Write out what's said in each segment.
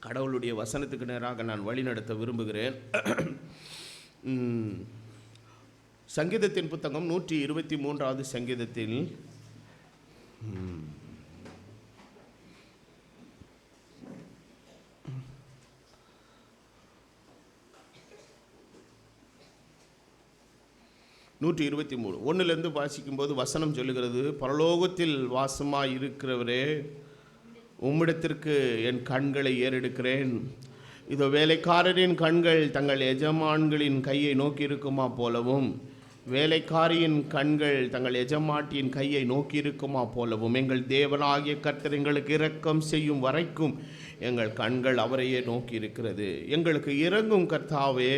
கடவுளுடைய வசனத்துக்கு நேராக நான் வழி நடத்த விரும்புகிறேன். சங்கீதத்தின் புத்தகம் 123வது சங்கீதத்தில் 123 1லேருந்து வாசிக்கும்போது வசனம் சொல்லுகிறது, பரலோகத்தில் வாசமாய் இருக்கிறவரே, உம்மிடத்திற்கு என் கண்களை ஏறெடுக்கிறேன். இதோ வேலைக்காரரின் கண்கள் தங்கள் எஜமான்களின் கையை நோக்கி இருக்குமா போலவும், வேலைக்காரியின் கண்கள் தங்கள் எஜமாட்டியின் கையை நோக்கி இருக்குமா போலவும், எங்கள் தேவனாகிய கர்த்தர் எங்களுக்கு இரக்கம் செய்யும் வரைக்கும் எங்கள் கண்கள் அவரையே நோக்கி இருக்கிறது. எங்களுக்கு இறங்கும் கர்த்தாவே,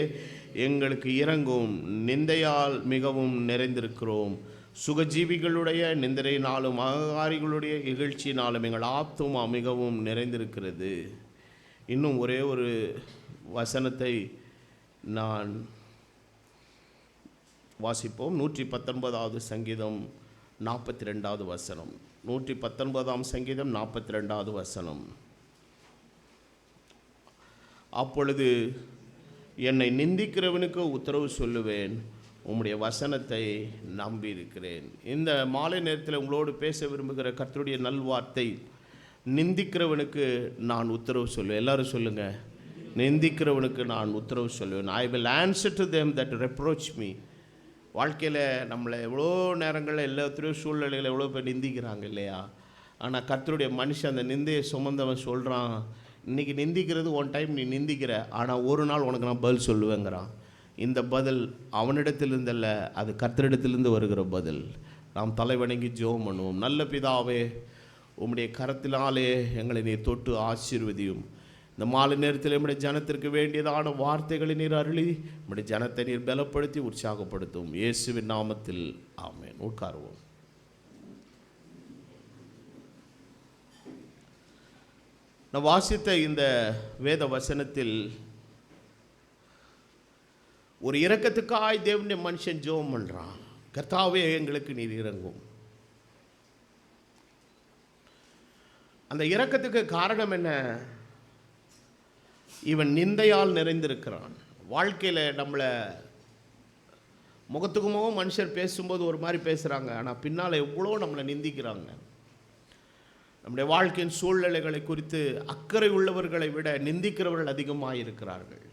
எங்களுக்கு இறங்கும். நிந்தையால் மிகவும் நிறைந்திருக்கிறோம். சுகஜீவிகளுடைய நிந்தனையினாலும் அகங்காரிகளுடைய இகழ்ச்சியினாலும் எங்கள் ஆத்துமா மிகவும் நிறைந்திருக்கிறது. இன்னும் ஒரே ஒரு வசனத்தை நான் வாசிப்போம். 119வது சங்கீதம் 42வது வசனம். 119ஆம் சங்கீதம் 42வது வசனம். அப்பொழுது என்னை நிந்திக்கிறவனுக்கு உத்தரவு சொல்லுவேன், உம்முடைய வசனத்தை நம்பியிருக்கிறேன். இந்த மாலை நேரத்தில் உங்களோடு பேச விரும்புகிற கர்த்தருடைய நல்வார்த்தை, நிந்திக்கிறவனுக்கு நான் உத்தரவு சொல்லுவேன். எல்லாரும் சொல்லுங்கள், நிந்திக்கிறவனுக்கு நான் உத்தரவு சொல்லுவேன். I will answer to them that reproach me. வாழ்க்கையில் நம்மளை எவ்வளோ நேரங்களில் எல்லாத்துலேயும் சூழ்நிலைகளை எவ்வளோ பேர் நிந்திக்கிறாங்க இல்லையா? ஆனால் கர்த்தருடைய மனுஷன் அந்த நிந்தையை சுமந்தவன் சொல்கிறான், இன்றைக்கி நிந்திக்கிறது ஒன் டைம் நீ நிந்திக்கிற, ஆனால் ஒரு நாள் உனக்கு நான் பதில் சொல்லுவேங்கிறான். இந்த பதில் அவனிடத்திலிருந்தல்ல, அது கர்த்தரிடத்திலிருந்து வருகிற பதில். நாம் தலைவணங்கி ஜெபம் பண்ணுவோம். நல்ல பிதாவே, உம்முடைய கரத்தினாலே எங்களை நீர் தொட்டு ஆசீர்வதியும். இந்த மாலை நேரத்தில் நம்முடைய ஜனத்திற்கு வேண்டியதான வார்த்தைகளை நீர் அருளி நம்முடைய ஜனத்தை நீர் பலப்படுத்தி உற்சாகப்படுத்தும். இயேசுவின் நாமத்தில் ஆமென். உட்காருவோம். நான் வாசித்த இந்த வேத வசனத்தில் ஒரு இரக்கத்துக்காய் தேவனுடைய மனுஷன் ஜெபம் பண்ணுறான். கர்த்தாவே, எங்களுக்கு நீர் இறங்கும். அந்த இரக்கத்துக்கு காரணம் என்ன? இவன் நிந்தையால் நிறைந்திருக்கிறான். வாழ்க்கையில் நம்மளை முகத்துக்கு முகம் மனுஷர் பேசும்போது ஒரு மாதிரி பேசுகிறாங்க, ஆனால் பின்னால் எவ்வளோ நம்மளை நிந்திக்கிறாங்க. நம்முடைய வாழ்க்கையின் சூழ்நிலைகளை குறித்து அக்கறை உள்ளவர்களை விட நிந்திக்கிறவர்கள் அதிகமாக இருக்கிறார்கள்.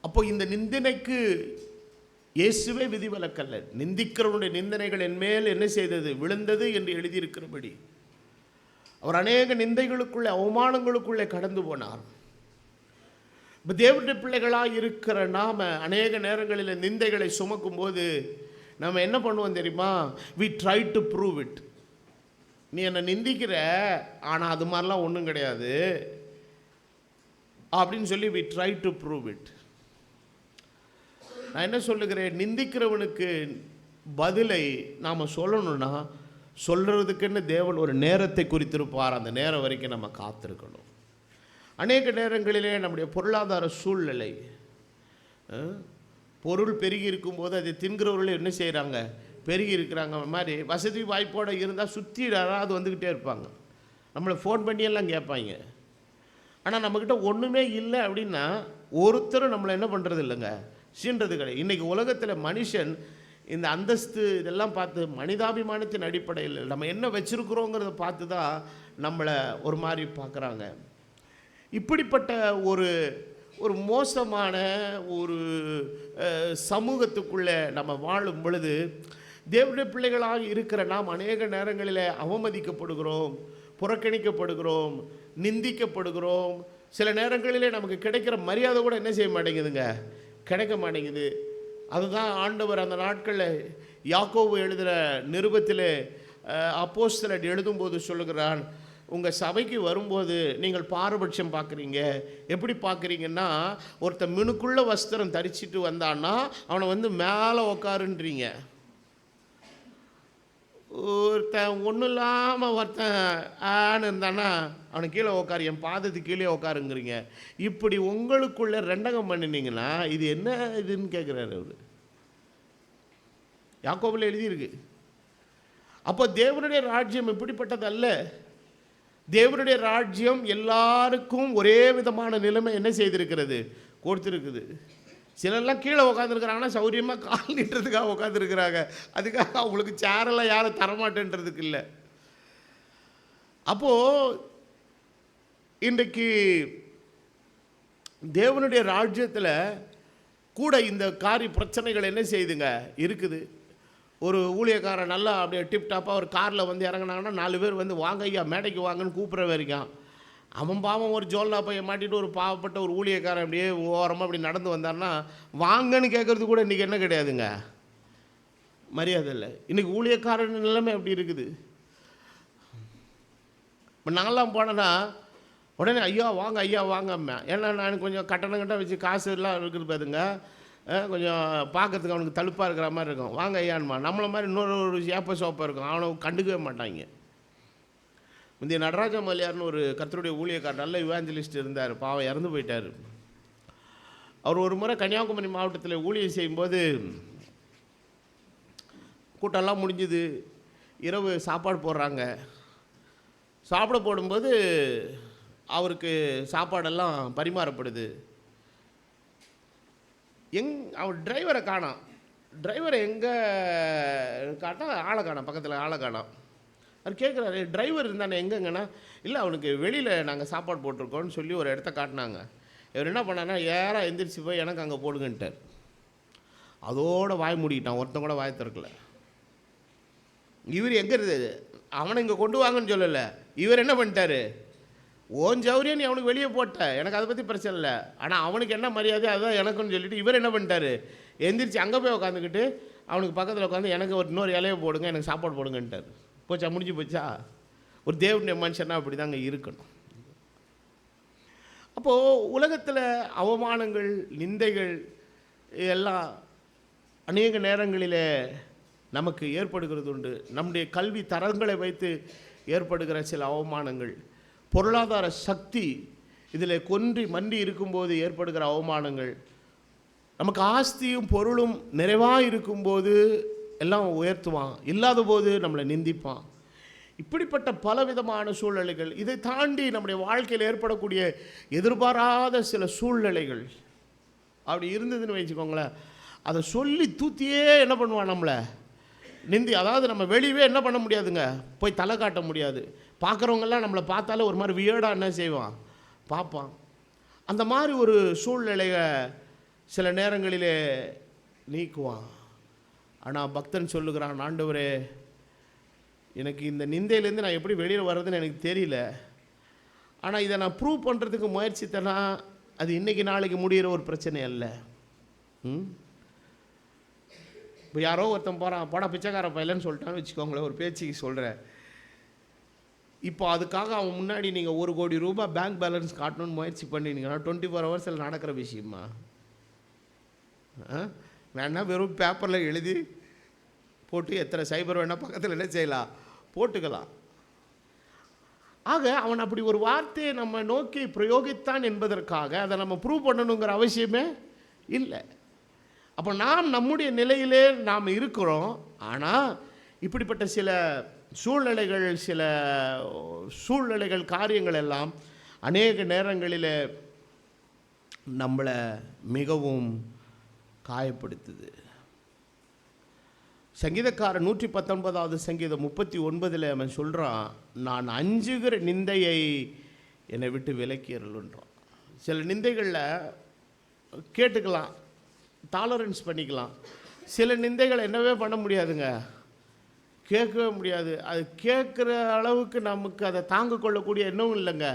அப்போ இந்த நிந்தனைக்கு இயேசுவே விதிவிலக்கல்ல. நிந்திக்கிறவனுடைய நிந்தனைகள் என் மேல் என்ன செய்தது? விழுந்தது என்று எழுதியிருக்கிறபடி அவர் அநேக நிந்தைகளுக்குள்ளே, அவமானங்களுக்குள்ளே கடந்து போனார். இப்போ தேவனுடைய பிள்ளைகளாக இருக்கிற நாம் அநேக நேரங்களில் நிந்தைகளை சுமக்கும் போது நம்ம என்ன பண்ணுவோம் தெரியுமா? We try to prove it. நீ என்னை நிந்திக்கிற, ஆனால் அது மாதிரிலாம் ஒன்றும் கிடையாது அப்படின்னு சொல்லி we try to prove it. நான் என்ன சொல்லுகிறேன்? நிந்திக்கிறவனுக்கு பதிலை நாம் சொல்லணும்னா, சொல்கிறதுக்குன்னு தேவன் ஒரு நேரத்தை குறித்திருப்பார். அந்த நேரம் வரைக்கும் நம்ம காத்திருக்கணும். அநேக நேரங்களிலே நம்முடைய பொருளாதார சூழ்நிலை, பொருள் பெருகி இருக்கும்போது அதை தின்கிறவர்கள் என்ன செய்கிறாங்க? பெருகி இருக்கிறாங்க. மாதிரி வசதி வாய்ப்போடு இருந்தால் சுற்றி யாராவது வந்துக்கிட்டே இருப்பாங்க. நம்மளை ஃபோன் பண்ணியெல்லாம் கேட்பாங்க. ஆனால் நம்மக்கிட்ட ஒன்றுமே இல்லை அப்படின்னா ஒருத்தரும் நம்மளை என்ன பண்ணுறது இல்லைங்க, சீன்றது கிடையாது. இன்றைக்கி உலகத்தில் மனுஷன் இந்த அந்தஸ்து இதெல்லாம் பார்த்து மனிதாபிமானத்தின் அடிப்படையில் நம்ம என்ன வச்சுருக்குறோங்கிறத பார்த்து தான் நம்மளை ஒரு மாதிரி பார்க்குறாங்க. இப்படிப்பட்ட ஒரு மோசமான ஒரு சமூகத்துக்குள்ளே நம்ம வாழும் பொழுது தேவனுடைய பிள்ளைகளாக இருக்கிற நாம் அநேக நேரங்களில் அவமதிக்கப்படுகிறோம், புறக்கணிக்கப்படுகிறோம், நிந்திக்கப்படுகிறோம். சில நேரங்களிலே நமக்கு கிடைக்கிற மரியாதை கூட என்ன செய்ய மாட்டேங்குதுங்க, கிடைக்க மாட்டேங்குது. அதுதான் ஆண்டவர் அந்த நாட்களில் யாக்கோபு எழுதுகிற நிருபத்தில் அப்போஸ்தலர் எழுதும்போது சொல்லுகிறான், உங்கள் சபைக்கு வரும்போது நீங்கள் பாரபட்சம் பார்க்குறீங்க. எப்படி பார்க்குறீங்கன்னா, ஒருத்தன் மினுக்குள்ள வஸ்திரம் தரிச்சிட்டு வந்தான்னா அவனை வந்து மேலே உக்காருன்றீங்க. ஒருத்தன் ஒன்றும் இல்லாமல் ஒருத்தன் ஆன்னு இருந்தானா அவனை கீழே உக்காரு, என் பாதத்துக்கு கீழே உக்காருங்கிறீங்க. இப்படி உங்களுக்குள்ளே ரெண்டகம் பண்ணினீங்கன்னா இது என்ன இதுன்னு கேட்குறாரு அவர். யாக்கோபில் எழுதியிருக்கு. அப்போ தேவனுடைய ராஜ்யம் இப்படிப்பட்டது அல்ல. தேவனுடைய ராஜ்யம் எல்லாருக்கும் ஒரே விதமான நிலைமை என்ன செய்திருக்கிறது, கொடுத்துருக்குது. சிலர்லாம் கீழே உட்காந்துருக்குறாங்கன்னா சௌரியமாக கால் நீட்டுறதுக்காக உட்காந்துருக்குறாங்க. அதுக்காக அவங்களுக்கு சேரெல்லாம் யாரும் தரமாட்டேன்றதுக்கு இல்லை. அப்போது இன்றைக்கு தேவனுடைய ராஜ்யத்தில் கூட இந்த பிரச்சனைகள் என்ன செய்யுதுங்க இருக்குது. ஒரு ஊழியக்காரன் நல்லா அப்படியே டிப்டாப்பாக ஒரு காரில் வந்து இறங்கினாங்கன்னா 4 பேர் வந்து வாங்க ஐயா மேடைக்கு வாங்கன்னு கூப்பிட்ற வரைக்கும் அவன் பாவம் ஒரு ஜோல்லா பையை மாட்டிட்டு ஒரு பாவப்பட்ட ஒரு ஊழியக்காரன் அப்படியே ஓரமாக அப்படி நடந்து வந்தார்னா வாங்கன்னு கேட்குறது கூட இன்றைக்கி என்ன கிடையாதுங்க, மரியாதை இல்லை. இன்றைக்கி ஊழியக்காரன் நிலைமை அப்படி இருக்குது. இப்போ நான்லாம் போனேன்னா உடனே ஐயா வாங்க ஐயா வாங்கம்மா, ஏன்னா நான் கொஞ்சம் கட்டணம் வச்சு காசு எல்லாம் இருக்குது பாருங்க, கொஞ்சம் பார்க்கறதுக்கு அவனுக்கு தழுப்பாக இருக்கிற மாதிரி இருக்கும். வாங்க ஐயான்மா. நம்மளை மாதிரி இன்னொரு ஏப்ப சோப்பாக இருக்கும், அவனை கண்டுக்கவே மாட்டாங்க. முந்தைய நடராஜ மலையார்னு ஒரு கர்த்தருடைய ஊழியக்காரர் நல்ல இவாஞ்சலிஸ்ட் இருந்தார், பாவம் இறந்து போயிட்டார். அவர் ஒரு முறை கன்னியாகுமரி மாவட்டத்தில் ஊழியம் செய்யும்போது கூட்டம்லாம் முடிஞ்சுது, இரவு சாப்பாடு போடுறாங்க. சாப்பிட போடும்போது அவருக்கு சாப்பாடெல்லாம் பரிமாறப்படுது. அவர் டிரைவரை காணோம். டிரைவரை எங்கே காட்டா ஆளை காணோம், பக்கத்தில் ஆளை காணோம். அவர் கேட்குறாரு, டிரைவர் இருந்தானே எங்கேங்கன்னா, இல்லை அவனுக்கு வெளியில் நாங்கள் சாப்பாடு போட்டிருக்கோன்னு சொல்லி ஒரு இடத்த காட்டினாங்க. இவர் என்ன பண்ணான்னா யாராக எந்திரிச்சு போய் எனக்கு அங்கே போடுங்கன்ட்டார். அதோட வாய் மூடிக்கிட்டான், ஒருத்தன் கூட வாய் திறக்கல. இவர் எங்கே இருக்குது, அவனை இங்கே கொண்டு வாங்கன்னு சொல்லலை. இவர் என்ன பண்ணிட்டாரு, ஓன் ஜவுரியா நீ அவனுக்கு வெளியே போட்ட, எனக்கு அதை பற்றி பிரச்சனை இல்லை, ஆனால் அவனுக்கு என்ன மரியாதை அதுதான் எனக்குன்னு சொல்லிவிட்டு இவர் என்ன பண்ணிட்டாரு, எந்திரிச்சு அங்கே போய் உட்காந்துக்கிட்டு அவனுக்கு பக்கத்தில் உட்காந்து எனக்கு ஒரு இன்னொரு இலையை போடுங்க, எனக்கு சாப்பாடு போடுங்கன்ட்டார். போச்சா, முடிஞ்சு போச்சா? ஒரு தேவனுடைய மனுஷன்னா அப்படி தாங்க இருக்கணும். அப்போது உலகத்தில் அவமானங்கள், நிந்தைகள் எல்லாம் அநேக நேரங்களில் நமக்கு ஏற்படுகிறது உண்டு. நம்முடைய கல்வி தரங்களை வைத்து ஏற்படுகிற சில அவமானங்கள், பொருளாதார சக்தி இதில் கொன்றி மண்டி இருக்கும்போது ஏற்படுகிற அவமானங்கள், நமக்கு ஆஸ்தியும் பொருளும் நிறைவாக இருக்கும்போது எல்லாம் உயர்த்துவான், இல்லாத போது நம்மளை நிந்திப்பான். இப்படிப்பட்ட பலவிதமான சூழ்நிலைகள், இதை தாண்டி நம்முடைய வாழ்க்கையில் ஏற்படக்கூடிய எதிர்பாராத சில சூழ்நிலைகள் அப்படி இருந்ததுன்னு வச்சுக்கோங்களேன், அதை சொல்லி தூத்தியே என்ன பண்ணுவான் நம்மளை நிந்தி. அதாவது நம்ம வெளியவே என்ன பண்ண முடியாதுங்க, போய் தலை காட்ட முடியாது. பார்க்குறவங்கெல்லாம் நம்மளை பார்த்தாலே ஒரு மாதிரி வியர்டாக என்ன செய்வான், பார்ப்பான். அந்த மாதிரி ஒரு சூழ்நிலையை சில நேரங்களிலே நீக்குவான். ஆனால் பக்தன் சொல்லுகிறான், ஆண்டவரே எனக்கு இந்த நிந்தையிலேருந்து நான் எப்படி வெளியில் வர்றதுன்னு எனக்கு தெரியல, ஆனால் இதை நான் ப்ரூவ் பண்ணுறதுக்கு முயற்சித்தேன்னா அது இன்றைக்கி நாளைக்கு முடிகிற ஒரு பிரச்சனை அல்ல. இப்போ யாரோ ஒருத்தன் போகிறான், போட பிச்சைக்கார பையலன்னு சொல்லிட்டான்னு வச்சுக்கோங்களேன், ஒரு பேச்சுக்கு சொல்கிறேன். இப்போ அதுக்காக அவன் முன்னாடி நீங்கள் 1 கோடி ரூபாய் பேங்க் பேலன்ஸ் காட்டணும்னு முயற்சி பண்ணினீங்கன்னா 24 ஹவர்ஸில் நடக்கிற விஷயமா? வேணா வெறும் பேப்பரில் எழுதி போட்டு எத்தனை சைபர் வேணால் பக்கத்தில் என்ன செய்யலாம், போட்டுக்கலாம். ஆக அவன் அப்படி ஒரு வார்த்தையை நம்ம நோக்கி பிரயோகித்தான் என்பதற்காக அதை நம்ம ப்ரூவ் பண்ணணுங்கிற அவசியமே இல்லை. அப்போ நாம் நம்முடைய நிலையிலே நாம் இருக்கிறோம். ஆனால் இப்படிப்பட்ட சில சூழ்நிலைகள் காரியங்கள் எல்லாம் அநேக நேரங்களில் நம்மளை மிகவும் காயப்படுத்துது. சங்கீதக்காரன் 119வது சங்கீதம் 39 அவன் சொல்கிறான், நான் அஞ்சுகிற நிந்தையை என்னை விட்டு விலக்கியறல்ன்றான். சில நிந்தைகளில் கேட்டுக்கலாம், டாலரன்ஸ் பண்ணிக்கலாம். சில நிந்தைகளை என்னவே பண்ண முடியாதுங்க, கேட்கவே முடியாது. அது கேட்குற அளவுக்கு நமக்கு அதை தாங்க கொள்ளக்கூடிய எண்ணமும் இல்லைங்க,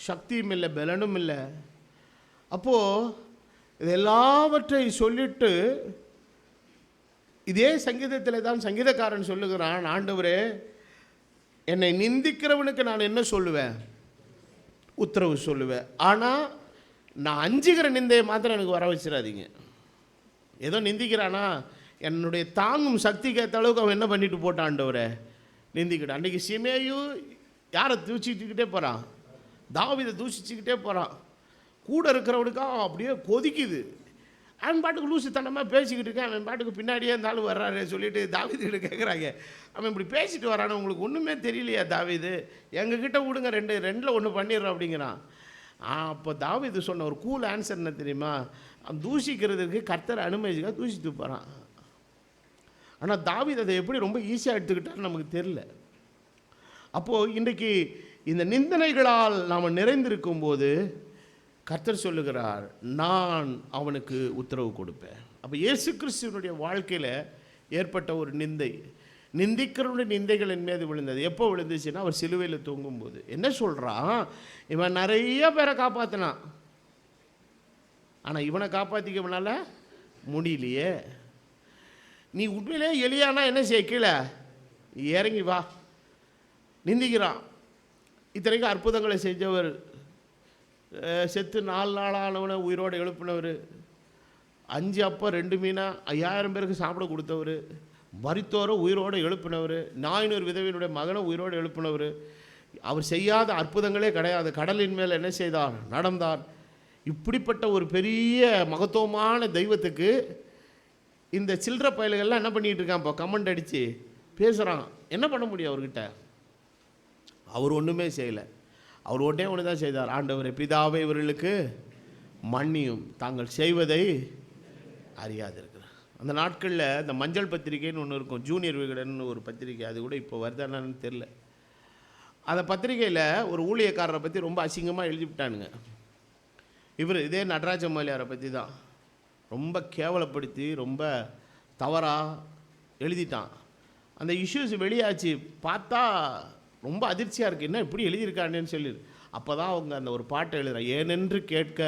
சக்தியும் இல்லை, பலனும் இல்லை. அப்போது இது எல்லாவற்றையும் சொல்லிட்டு இதே சங்கீதத்தில் தான் சங்கீதக்காரன் சொல்லுகிறான், ஆண்டவரே என்னை நிந்திக்கிறவனுக்கு நான் என்ன சொல்லுவேன், உத்தரவு சொல்லுவேன். ஆனால் நான் அஞ்சுகிற நிந்தையை மாத்திரம் எனக்கு வர வச்சிடாதீங்க. ஏதோ நிந்திக்கிறானா, என்னுடைய தாங்கும் சக்திக்கு ஏற்ற அளவுக்கு அவன் என்ன பண்ணிட்டு போட்டான், ஆண்டவரே நிந்திக்கிட்டான். அன்றைக்கி சிமேயும் யாரை தூச்சிக்கிட்டே போகிறான், தாவீதை தூஷிச்சுக்கிட்டே போகிறான். கூட இருக்கிறவனுக்கா அப்படியே கொதிக்குது. அவன் பாட்டுக்கு லூசுத்தனமாக பேசிக்கிட்டு இருக்கேன், அவன் பாட்டுக்கு பின்னாடியே இருந்தாலும் வர்றாரு சொல்லிட்டு தாவீதுகிட்ட கேட்குறாங்க, அவன் இப்படி பேசிட்டு வரானு உங்களுக்கு ஒன்றுமே தெரியலையா தாவீது, எங்ககிட்ட விடுங்க, ரெண்டில் ஒன்று பண்ணிடுறோம் அப்படிங்கிறான். அப்போ தாவீது சொன்ன ஒரு கூல் ஆன்சர் என்ன தெரியுமா, தூஷிக்கிறதுக்கு கர்த்தர் அனுமதிக்க தூஷித்து போகிறான். ஆனால் தாவீது அதை எப்படி ரொம்ப ஈஸியாக எடுத்துக்கிட்டான்னு நமக்கு தெரியல. அப்போது இன்றைக்கு இந்த நிந்தனைகளால் நாம் நிறைந்திருக்கும் போது கர்த்தர் சொல்லுகிறார், நான் அவனுக்கு உத்தரவு கொடுப்பேன். அப்போ இயேசு கிறிஸ்துவனுடைய வாழ்க்கையில் ஏற்பட்ட ஒரு நிந்திக்கிறவனுடைய நிந்தைகள் என் மீது விழுந்தது. எப்போ விழுந்துச்சுன்னா அவர் சிலுவையில் தூங்கும்போது. என்ன சொல்கிறான், இவன் நிறைய பேரை காப்பாற்றினான், ஆனால் இவனை காப்பாற்றிக்கவனால முடியலையே. நீ உண்மையிலே எளியானா என்ன செய்ய, கீழே இறங்கி வா. நிந்திக்கிறான். இத்தனைக்கும் அற்புதங்களை செஞ்சவர், செத்து 4 நாளானவனை உயிரோடு எழுப்பினவர், 5 அப்பம் 2 மீனா 5000 பேருக்கு சாப்பிட கொடுத்தவர், மரித்தோரை உயிரோடு எழுப்பினவர், 400 விதவையினுடைய மகனை உயிரோடு எழுப்பினவர். அவர் செய்யாத அற்புதங்களே கிடையாது. கடலின் மேல் என்ன செய்தார், நடந்தார். இப்படிப்பட்ட ஒரு பெரிய மகத்துவமான தெய்வத்துக்கு இந்த சில்லற பயல்கள்லாம் என்ன பண்ணிகிட்டு இருக்கான், இப்போ கமெண்ட் அடித்து பேசுகிறான். என்ன பண்ண முடியும் அவர்கிட்ட? அவர் ஒன்றுமே செய்யலை. அவர் ஒன்றே ஒன்று தான் செய்தார், ஆண்டவரே பிதாவே இவர்களுக்கு மன்னியும், தாங்கள் செய்வதை அறியாதிருக்கிறார். அந்த நாட்களில் இந்த மஞ்சள் பத்திரிகைன்னு ஒன்று இருக்கும், ஜூனியர் விகடன் ஒரு பத்திரிகை, அது கூட இப்போ வருதானு தெரில. அந்த பத்திரிகையில் ஒரு ஊழியக்காரரை பற்றி ரொம்ப அசிங்கமாக எழுதிவிட்டானுங்க. இதே நடராஜ மலையாரை பற்றி தான் ரொம்ப கேவலப்படுத்தி ரொம்ப தவறாக எழுதிட்டான். அந்த இஷ்யூஸ் வெளியாச்சு, பார்த்தா ரொம்ப அதிர்ச்சியாக இருக்குது, என்ன இப்படி எழுதியிருக்கானேன்னு சொல்லி. அப்போ தான் அவங்க அந்த ஒரு பாட்டை எழுதுகிறான், ஏனென்று கேட்க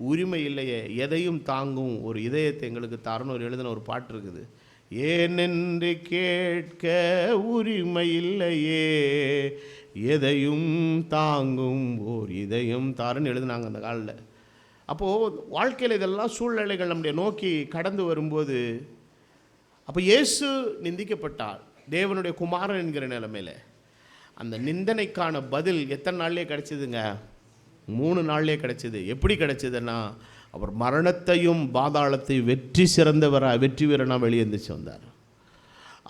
உரிமை இல்லையே, எதையும் தாங்கும் ஒரு இதயத்தை எங்களுக்கு தரணும் ஒரு எழுதின ஒரு பாட்டு இருக்குது. ஏனென்று கேட்க உரிமை இல்லையே, எதையும் தாங்கும் ஒரு இதயம் தாருன்னு எழுதுனாங்க அந்த காலில். அப்போது வாழ்க்கையில் இதெல்லாம் சூழ்நிலைகள் நம்முடைய நோக்கி கடந்து வரும்போது, அப்போ இயேசு நிந்திக்கப்பட்டார் தேவனுடைய குமாரன் என்கிற நிலைமையில். அந்த நிந்தனைக்கான பதில் எத்தனை நாள்லேயே கிடச்சிதுங்க? 3 நாள்லேயே கிடச்சிது. எப்படி கிடச்சிதுன்னா, அவர் மரணத்தையும் பாதாளத்தையும் வெற்றி வீரனாக வெளியே எழுந்திரிச்சு வந்தார்.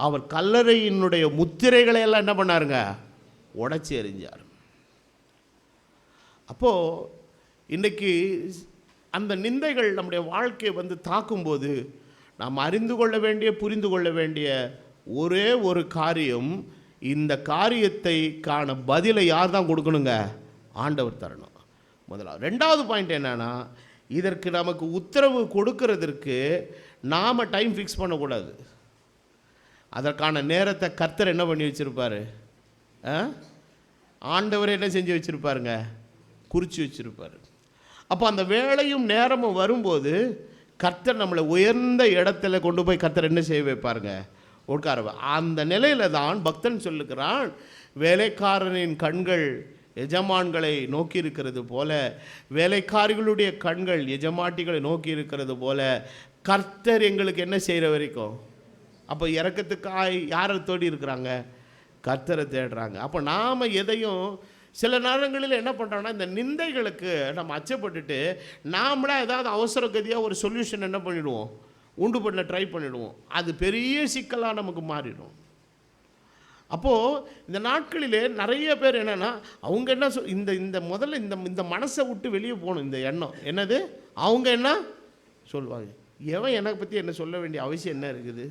அவர் கல்லறையினுடைய முத்திரைகளை எல்லாம் என்ன பண்ணாருங்க, உடைச்சி எறிஞ்சார். அப்போது இன்றைக்கி அந்த நிந்தைகள் நம்முடைய வாழ்க்கையை வந்து தாக்கும்போது நாம் அறிந்து கொள்ள வேண்டிய புரிந்து கொள்ள வேண்டிய ஒரே ஒரு காரியம், இந்த காரியத்தை காண பதிலை யார் தான் கொடுக்கணுங்க? ஆண்டவர் தரணும். முதலாவது. 2வது பாயிண்ட் என்னன்னா, இதற்கு நமக்கு உத்தரவு கொடுக்கறதற்கு நாம் டைம் ஃபிக்ஸ் பண்ணக்கூடாது. அதற்கான நேரத்தை கர்த்தர் என்ன பண்ணி வச்சுருப்பார்? ஆண்டவர் என்ன செஞ்சு வச்சுருப்பாருங்க? குறித்து வச்சுருப்பார். அப்போ அந்த வேலையும் நேரமும் வரும்போது கர்த்தர் நம்மளை உயர்ந்த இடத்துல கொண்டு போய் கர்த்தர் என்ன செய்ய வைப்பாருங்க? உட்கார. அந்த நிலையில தான் பக்தன் சொல்லுகிறான், வேலைக்காரனின் கண்கள் எஜமான்களை நோக்கி இருக்கிறது போல, வேலைக்காரிகளுடைய கண்கள் எஜமாட்டிகளை நோக்கி இருக்கிறது போல, கர்த்தர் எங்களுக்கு என்ன செய்கிற வரைக்கும். அப்போ இறக்கத்துக்காய் யாரை தேடி இருக்கிறாங்க? கர்த்தரை தேடுறாங்க. அப்போ நாம் எதையும் சில நேரங்களில் என்ன பண்ணுறோன்னா, இந்த நிந்தைகளுக்கு நம்ம அச்சப்பட்டுட்டு நாமளே ஏதாவது அவசர கதியாக ஒரு சொல்யூஷன் என்ன பண்ணிவிடுவோம், உண்டு பண்ண ட்ரை பண்ணிவிடுவோம். அது பெரிய சிக்கலாக நமக்கு மாறிடும். அப்போது இந்த நாட்களிலே நிறைய பேர் என்னென்னா, அவங்க என்ன இந்த முதல்ல இந்த மனசை விட்டு வெளியே போகணும். இந்த எண்ணம் என்னது, அவங்க என்ன சொல்லுவாங்க, எவன் என்னை பற்றி என்ன சொல்ல வேண்டிய அவசியம் என்ன இருக்குது?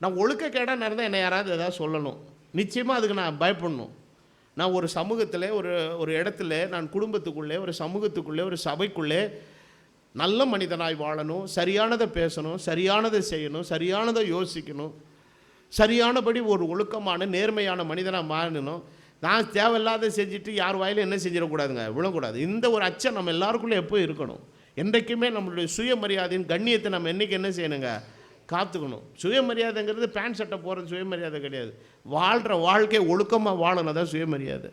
நான் ஒழுக்கக்கேடாக நடந்தால் என்னை யாராவது எதாவது சொல்லணும், நிச்சயமாக அதுக்கு நான் பயப்படணும். நான் ஒரு சமூகத்தில் ஒரு இடத்துல, நான் குடும்பத்துக்குள்ளே, ஒரு சமூகத்துக்குள்ளே, ஒரு சபைக்குள்ளே நல்ல மனிதனாய் வாழணும், சரியானதை பேசணும், சரியானதை செய்யணும், சரியானதை யோசிக்கணும், சரியானபடி ஒரு ஒழுக்கமான நேர்மையான மனிதனாக மாறணும். நான் தேவையில்லாத செஞ்சுட்டு யார் வாயிலும் என்ன செஞ்சிடக்கூடாதுங்க, விழக்கூடாது. இந்த ஒரு அச்சம் நம்ம எல்லாருக்குள்ளே எப்போ இருக்கணும். என்றைக்குமே நம்மளுடைய சுயமரியாதையின் கண்ணியத்தை நம்ம என்றைக்கு என்ன செய்யணுங்க, காத்துக்கணும். சுயமரியாதைங்கிறது பேண்ட் சட்டை போகிறது சுயமரியாதை கிடையாது. வாழ்கிற வாழ்க்கை ஒழுக்கமாக வாழணும், அதான் சுயமரியாதை.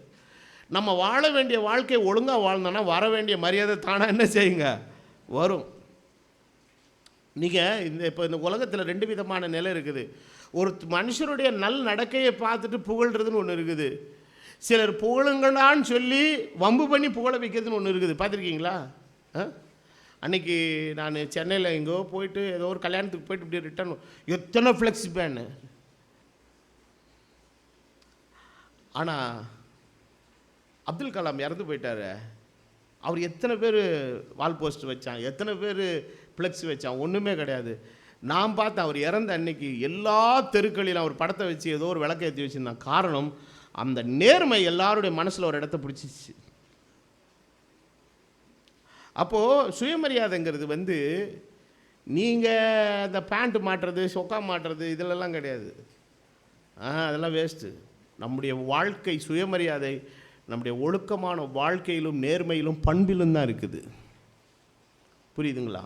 நம்ம வாழ வேண்டிய வாழ்க்கை ஒழுங்காக வாழ்ந்தோன்னா வர வேண்டிய மரியாதை தானாக என்ன செய்யுங்க, வரும். நீங்கள் இப்போ இந்த உலகத்தில் 2 விதமான நிலை இருக்குது. ஒரு மனுஷனுடைய நல் நடக்கையை பார்த்துட்டு புகழ்கிறதுன்னு ஒன்று இருக்குது. சிலர் புகழுங்களான்னு சொல்லி வம்பு பண்ணி புகழ வைக்கிறதுன்னு ஒன்று இருக்குது. பார்த்துருக்கீங்களா? அன்றைக்கி நான் சென்னையில் எங்கேயோ போயிட்டு ஏதோ ஒரு கல்யாணத்துக்கு போயிட்டு இப்படி ரிட்டர்ன், எத்தனை ஃப்ளெக்ஸ் பேனு. ஆனால் அப்துல் கலாம் இறந்து போயிட்டார். அவர் எத்தனை பேர் வால் போஸ்ட் வச்சான், எத்தனை பேர் ஃப்ளெக்ஸ் வச்சான்? ஒன்றுமே கிடையாது. நான் பார்த்தேன் அவர் இறந்த அன்னைக்கு எல்லா தெருக்களிலும் அவர் படத்தை வச்சு ஏதோ ஒரு விளக்க ஏற்றி வச்சுருந்தான். காரணம், அந்த நேர்மை எல்லாருடைய மனசில் ஒரு இடத்த பிடிச்சிச்சு. அப்போது சுயமரியாதைங்கிறது நீங்கள் அந்த பேண்ட்டு மாட்டுறது, சொக்கா மாட்டுறது இதிலெல்லாம் கிடையாது. அதெல்லாம் வேஸ்ட்டு. நம்முடைய வாழ்க்கை சுயமரியாதை நம்முடைய ஒழுக்கமான வாழ்க்கையிலும் நேர்மையிலும் பண்பிலும் தான் இருக்குது. புரியுதுங்களா?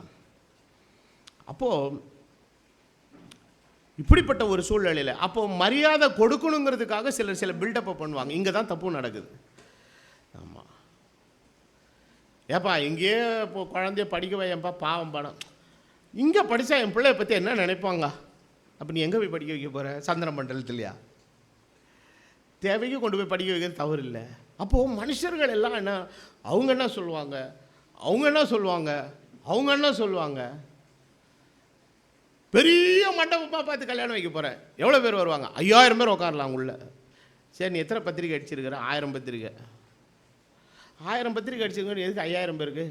அப்போது இப்படிப்பட்ட ஒரு சூழ்நிலையில் அப்போது மரியாதை கொடுக்கணுங்கிறதுக்காக சில பில்டப்பை பண்ணுவாங்க. இங்கே தான் தப்பு நடக்குது. ஆமாம், ஏப்பா இங்கேயே இப்போ குழந்தைய படிக்க வையப்பா, பாவம் படம், இங்கே படித்தா என் பிள்ளைய பற்றி என்ன நினைப்பாங்க? அப்போ நீ எங்கே போய் படிக்க வைக்க போகிற? சந்திர மண்டலத்துலையா? தேவைக்கு கொண்டு போய் படிக்க வைக்கிறது தவறு இல்லை. அப்போது மனுஷர்கள் எல்லாம் என்ன, அவங்க என்ன சொல்லுவாங்க, அவங்க என்ன சொல்லுவாங்க, அவங்க என்ன சொல்லுவாங்க? பெரிய மண்டபமாக பார்த்து கல்யாணம் வைக்க போகிறேன், எவ்வளோ பேர் வருவாங்க? 5000 பேர் உட்காரலாம் உள்ள. சரி, நீ எத்தனை பத்திரிக்கை அடிச்சிருக்கிற? 1000 பத்திரிக்கை. 1000 பத்திரிக்கை அடிச்சிருக்க, எதுக்கு 5000 பேருக்கு?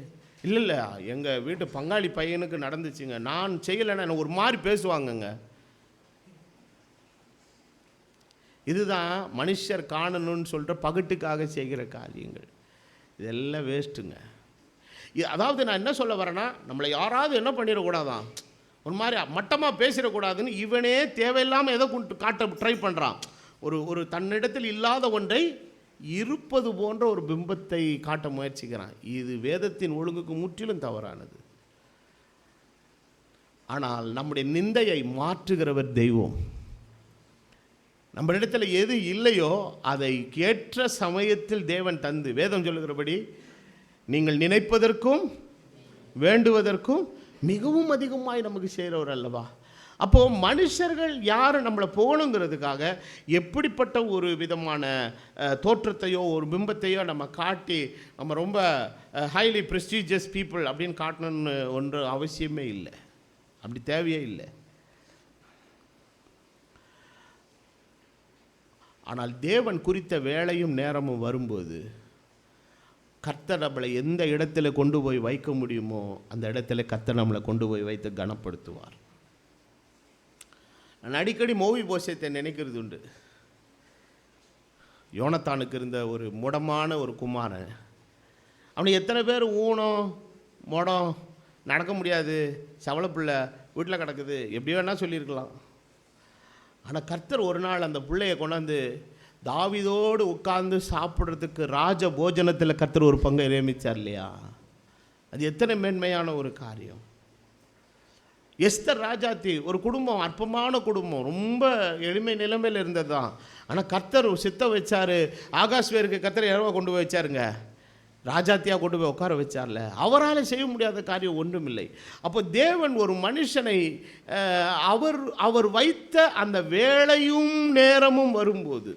இல்லை எங்கள் வீட்டு பங்காளி பையனுக்கு நடந்துச்சுங்க, நான் செய்யலைன்னா என்ன ஒரு மாதிரி பேசுவாங்கங்க. இதுதான் மனுஷர் காணணும்னு சொல்கிற பகட்டுக்காக செய்கிற காரியங்கள். இதெல்லாம் வேஸ்ட்டுங்க. அதாவது நான் என்ன சொல்ல வரேன்னா, நம்மளை யாராவது என்ன பண்ணிடக்கூடாதான், ஒரு மாதிரி மட்டமாக பேசிடக்கூடாதுன்னு இவனே தேவையில்லாமல் எதை காட்ட ட்ரை பண்ணுறான். ஒரு தன்னிடத்தில் இல்லாத ஒன்றை இருப்பது போன்ற ஒரு பிம்பத்தை காட்ட முயற்சிக்கிறான். இது வேதத்தின் ஒழுங்குக்கு முற்றிலும் தவறானது. ஆனால் நம்முடைய நிந்தையை மாற்றுகிறவர் தெய்வம். நம்மளிடத்தில் எது இல்லையோ அதை ஏற்ற சமயத்தில் தேவன் தந்து, வேதம் சொல்லுகிறபடி நீங்கள் நினைப்பதற்கும் வேண்டுவதற்கும் மிகவும் அதிகமாய் நமக்கு செய்கிறவர் அல்லவா? அப்போது மனுஷர்கள் யாரும் நம்மளை போகணுங்கிறதுக்காக எப்படிப்பட்ட ஒரு விதமான தோற்றத்தையோ ஒரு பிம்பத்தையோ நம்ம காட்டி நம்ம ரொம்ப ஹைலி ப்ரெஸ்டீஜியஸ் பீப்புள் அப்படின்னு காட்டணும்னு ஒன்று அவசியமே இல்லை. அப்படி தேவையே இல்லை. ஆனால் தேவன் குறித்த வேளையும் நேரமும் வரும்போது கர்த்தர் நம்மளை எந்த இடத்துல கொண்டு போய் வைக்க முடியுமோ அந்த இடத்துல கர்த்தர் நம்மளை கொண்டு போய் வைத்து கனப்படுத்துவார். நான் அடிக்கடி மோபிபோசேத்தை நினைக்கிறது உண்டு. யோனத்தானுக்கு இருந்த ஒரு முடமான ஒரு குமாரன். அவனை எத்தனை பேர் ஊனம் முடம், நடக்க முடியாது, சவளப்பிள்ளை வீட்டில் கிடக்குது, எப்படி வேணால் சொல்லியிருக்கலாம். ஆனால் கர்த்தர் ஒரு நாள் அந்த பிள்ளையை கொண்டாந்து தாவீதோடு உட்கார்ந்து சாப்பிட்றதுக்கு ராஜ போஜனத்தில் கர்த்தர் ஒரு பங்கை நியமித்தார் இல்லையா? அது எத்தனை மேன்மையான ஒரு காரியம். எஸ்தர் ராஜாத்தி ஒரு குடும்பம், அற்பமான குடும்பம், ரொம்ப எளிமை நிலைமையில் இருந்தது தான். ஆனால் கர்த்தர் சித்த வச்சார். ஆகாஷ்வேருக்கு கர்த்தர் இரவா கொண்டு போய் வச்சாருங்க, ராஜாத்தியாக கொண்டு போய் உட்கார வச்சார்ல. அவரால் செய்ய முடியாத காரியம் ஒன்றுமில்லை. அப்போ தேவன் ஒரு மனுஷனை அவர் வைத்த அந்த வேளையும் நேரமும் வரும்போது,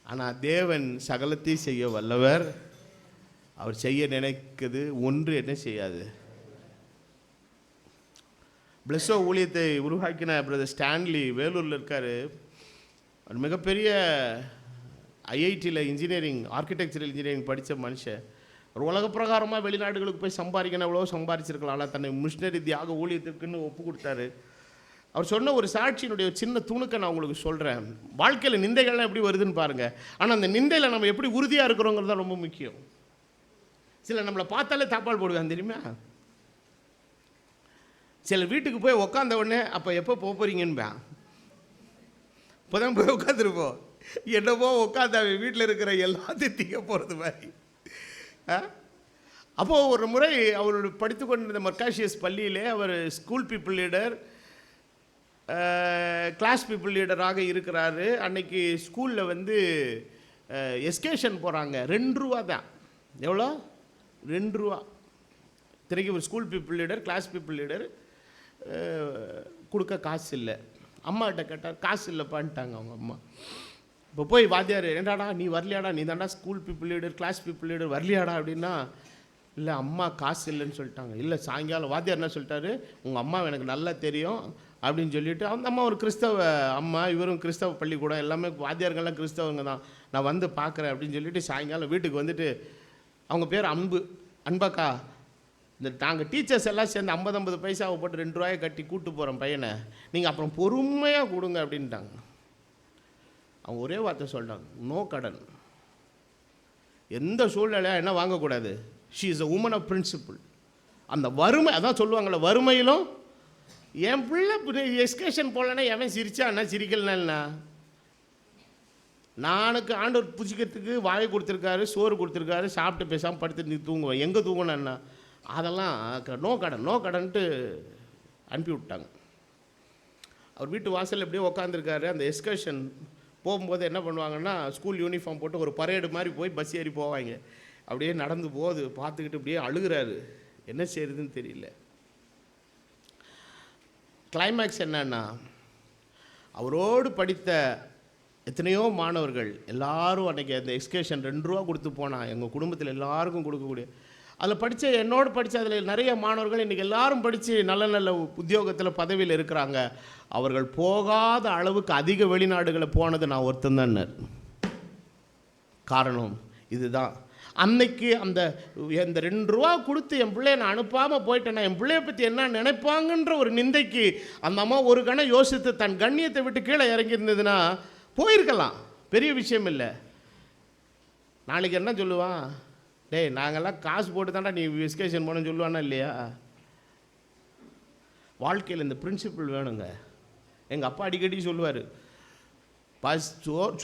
ஆனால் தேவன் சகலத்தையும் செய்ய வல்லவர். அவர் செய்ய நினைக்கிறது ஒன்று என்ன செய்யாது. பிளஸோ ஊழியத்தை உருவாக்கின பிரதர் ஸ்டான்லி வேலூரில் இருக்கார். ஒரு மிகப்பெரிய ஐஐடியில் இன்ஜினியரிங், ஆர்கிடெக்சரல் இன்ஜினியரிங் படித்த மனுஷன். ஒரு உலக பிரகாரமாக வெளிநாடுகளுக்கு போய் சம்பாதிக்கணும், எவ்வளோ சம்பாதிச்சிருக்கலாம். ஆனால் தன்னை மிஷினரி தியாக ஊழியத்திற்குன்னு ஒப்பு கொடுத்தாரு. அவர் சொன்ன ஒரு சாட்சியினுடைய சின்ன துணுக்கை நான் உங்களுக்கு சொல்கிறேன். வாழ்க்கையில் நிந்தைகள்லாம் எப்படி வருதுன்னு பாருங்கள். ஆனால் அந்த நிந்தையில் நம்ம எப்படி உறுதியாக இருக்கிறோங்கிறது தான் ரொம்ப முக்கியம். சில நம்மளை பார்த்தாலே தாப்பால் போடுவாங்க தெரியுமா? சில வீட்டுக்கு போய் உக்காந்த உடனே அப்போ எப்போ போக போகிறீங்கன்பேன். இப்போ தான் போய் உட்காந்துருப்போம். என்னப்போ உட்காந்து அவன் வீட்டில் இருக்கிற எல்லாத்தையும் திங்க போகிறது மாதிரி. அப்போது ஒரு முறை அவர் படித்து கொண்டிருந்த மர்காஷியஸ் பள்ளியிலே அவர் school people leader, class people லீடராக இருக்கிறாரு. அன்னைக்கு ஸ்கூலில் எஸ்கேஷன் போகிறாங்க. 2 ரூபா தான். எவ்வளோ? 2 ரூபா. திரைக்கு ஒரு school people leader, class people leader, கொடுக்க காசு இல்லை. அம்மாகிட்ட கேட்டார், காசு இல்லைப்பான்ட்டாங்க அவங்க அம்மா. இப்போ போய் வாத்தியார், என்னடா நீ வரலையாடா, நீ தாண்டா school people leader, class people leader, வரலையாடா அப்படின்னா, இல்லை அம்மா காசு இல்லைன்னு சொல்லிட்டாங்க. இல்லை சாயங்காலம் வாத்தியார் என்ன சொல்லிட்டாரு, உங்கள் அம்மா எனக்கு நல்லா தெரியும் அப்படின்னு சொல்லிவிட்டு, அந்த அம்மா ஒரு கிறிஸ்தவ அம்மா, இவரும் கிறிஸ்தவ பள்ளிக்கூடம், எல்லாமே வாத்தியார்கள்லாம் கிறிஸ்தவங்க தான், நான் வந்து பார்க்குறேன் அப்படின்னு சொல்லிவிட்டு சாயங்காலம் வீட்டுக்கு வந்துட்டு, அவங்க பேர் அன்பக்கா, இந்த நாங்கள் டீச்சர்ஸ் எல்லாம் சேர்ந்து 50 பைசாவை போட்டு 2 ரூபாயை கட்டி கூப்பிட்டு போகிறோம் பையனை, நீங்கள் அப்புறம் பொறுமையாக கொடுங்க அப்படின்ட்டாங்க. அவங்க ஒரே வார்த்தை சொல்லிட்டாங்க, நோ கடன். எந்த சூழ்நிலையாக என்ன வாங்கக்கூடாது. She is a woman of principle. அந்த வறுமை, அதான் சொல்லுவாங்கள்ல, வறுமையிலும் என் பிள்ளை எஸ்கேஷன் போகலன்னா எவன் சிரிச்சான்னா சிரிக்கலன்னா, நானுக்கு ஆண்டவர் புசிக்கிறதுக்கு வாயை கொடுத்துருக்காரு, சோறு கொடுத்துருக்காரு, சாப்பிட்டு பேசாமல் படுத்து நீ தூங்குவேன், எங்கே தூங்கணுன்னா அதெல்லாம் நோ கடன்ட்டு அனுப்பி விட்டாங்க. அவர் வீட்டு வாசலில் எப்படியோ உட்காந்துருக்காரு. அந்த எஸ்கர்ஷன் போகும்போது என்ன பண்ணுவாங்கன்னா, ஸ்கூல் யூனிஃபார்ம் போட்டு ஒரு பரேடு மாதிரி போய் பஸ் ஏறி போவாங்க. அப்படியே நடந்து போகுது, பார்த்துக்கிட்டு அப்படியே அழுகிறாரு, என்ன செய்யுதுன்னு தெரியல. கிளைமேக்ஸ் என்னன்னா, அவரோடு படித்த எத்தனையோ மாணவர்கள் எல்லாரும் அன்றைக்கி அந்த எக்ஸ்கர்ஷன் 2 ரூபா கொடுத்து போனால், எங்கள் குடும்பத்தில் எல்லாருக்கும் கொடுக்கக்கூடிய, அதில் படித்த என்னோடு படித்த அதில் நிறைய மாணவர்கள் இன்றைக்கி எல்லாரும் படித்து நல்ல நல்ல உத்தியோகத்தில் பதவியில் இருக்கிறாங்க. அவர்கள் போகாத அளவுக்கு அதிக வெளிநாடுகளை போனது நான் ஒருத்தந்தார். காரணம் இதுதான். அன்னைக்கு அந்த 2 ரூபா கொடுத்து என் பிள்ளைய நான் அனுப்பாமல் போயிட்டேன்னா என் பிள்ளைய பற்றி என்ன நினைப்பாங்கன்ற ஒரு நிந்தைக்கு அந்த அம்மா ஒரு கணம் யோசித்து தன் கண்ணியத்தை விட்டு கீழே இறங்கியிருந்ததுன்னா போயிருக்கலாம், பெரிய விஷயம் இல்லை. நாளைக்கு என்ன சொல்லுவான், டேய் நாங்கள்லாம் காசு போட்டு தாண்டா நீ எஸ்கேஷன் போனன்னு சொல்லுவானா இல்லையா? வாழ்க்கையில் இந்த பிரின்சிபிள் வேணுங்க. எங்கள் அப்பா அடிக்கடி சொல்லுவார்,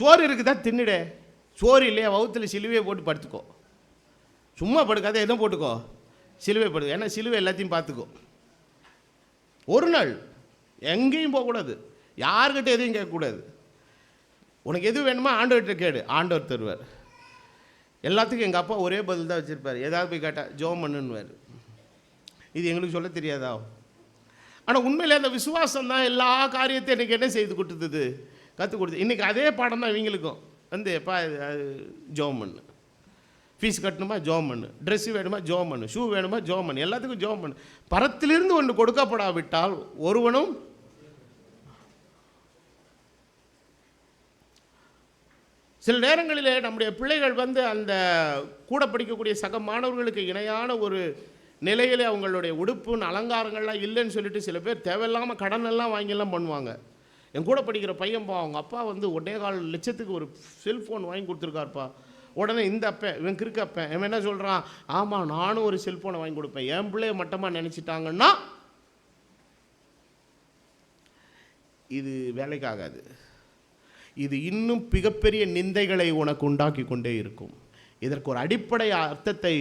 சோறு இருக்குதா தின்னுடே, சோறு இல்லையா வவுத்தில் சிலுவையை போட்டு படுத்துக்கோ, சும்மா படுக்காத எதுவும் போட்டுக்கோ, சிலுவை படுத்து, ஏன்னா சிலுவை எல்லாத்தையும் பார்த்துக்கோ. ஒரு நாள் எங்கேயும் போகக்கூடாது, யார்கிட்ட எதையும் கேட்கக்கூடாது. உனக்கு எது வேணுமா ஆண்டவர்கிட்ட கேடு, ஆண்டவர் தருவார். எல்லாத்துக்கும் எங்கள் அப்பா ஒரே பதில் தான் வச்சுருப்பார், ஏதாவது போய் கேட்டால் ஜெபம் பண்ணுன்னுவார். இது எங்களுக்கு சொல்ல தெரியாதா? ஆனால் உண்மையிலே அந்த விசுவாசம் தான் எல்லா காரியத்தையும் எனக்கு என்ன செய்து கொடுத்தது, கற்றுக் கொடுத்து. இன்றைக்கி அதே பாடம் தான் இவங்களுக்கும் வந்து, எப்பா ஜெபம் பண்ணு, ஃபீஸ் கட்டணுமா ஜெபம் பண்ணு, ட்ரெஸ்ஸு வேணுமா ஜெபம் பண்ணு, ஷூ வேணுமா ஜெபம் பண்ணு, எல்லாத்துக்கும் ஜெபம் பண்ணு. பரத்திலிருந்து ஒன்று கொடுக்கப்படாவிட்டால் ஒருவனும் சில நேரங்களிலே நம்முடைய பிள்ளைகள் வந்து அந்த கூட படிக்கக்கூடிய சக மாணவர்களுக்கு இணையான ஒரு நிலையிலே அவங்களுடைய உடுப்புன்னு அலங்காரங்கள்லாம் இல்லைன்னு சொல்லிட்டு சில பேர் தேவையில்லாமல் கடனெல்லாம் வாங்கியெல்லாம் பண்ணுவாங்க. என் கூட படிக்கிற பையன்பா, அவங்க அப்பா வந்து 1.25 லட்சத்துக்கு ஒரு செல்ஃபோன் வாங்கி கொடுத்துருக்காருப்பா. உடனே இந்த அப்பன், இவன் கிறுக்கு அப்பன், இவன் என்ன சொல்கிறான், ஆமாம் நானும் ஒரு செல்ஃபோனை வாங்கி கொடுப்பேன், என் பிள்ளைய மட்டமாக நினச்சிட்டாங்கன்னா இது வேலைக்காகாது. இது இன்னும் மிகப்பெரிய நிந்தைகளை உனக்கு உண்டாக்கி கொண்டே இருக்கும். இதற்கு ஒரு அடிப்படை அர்த்தத்தை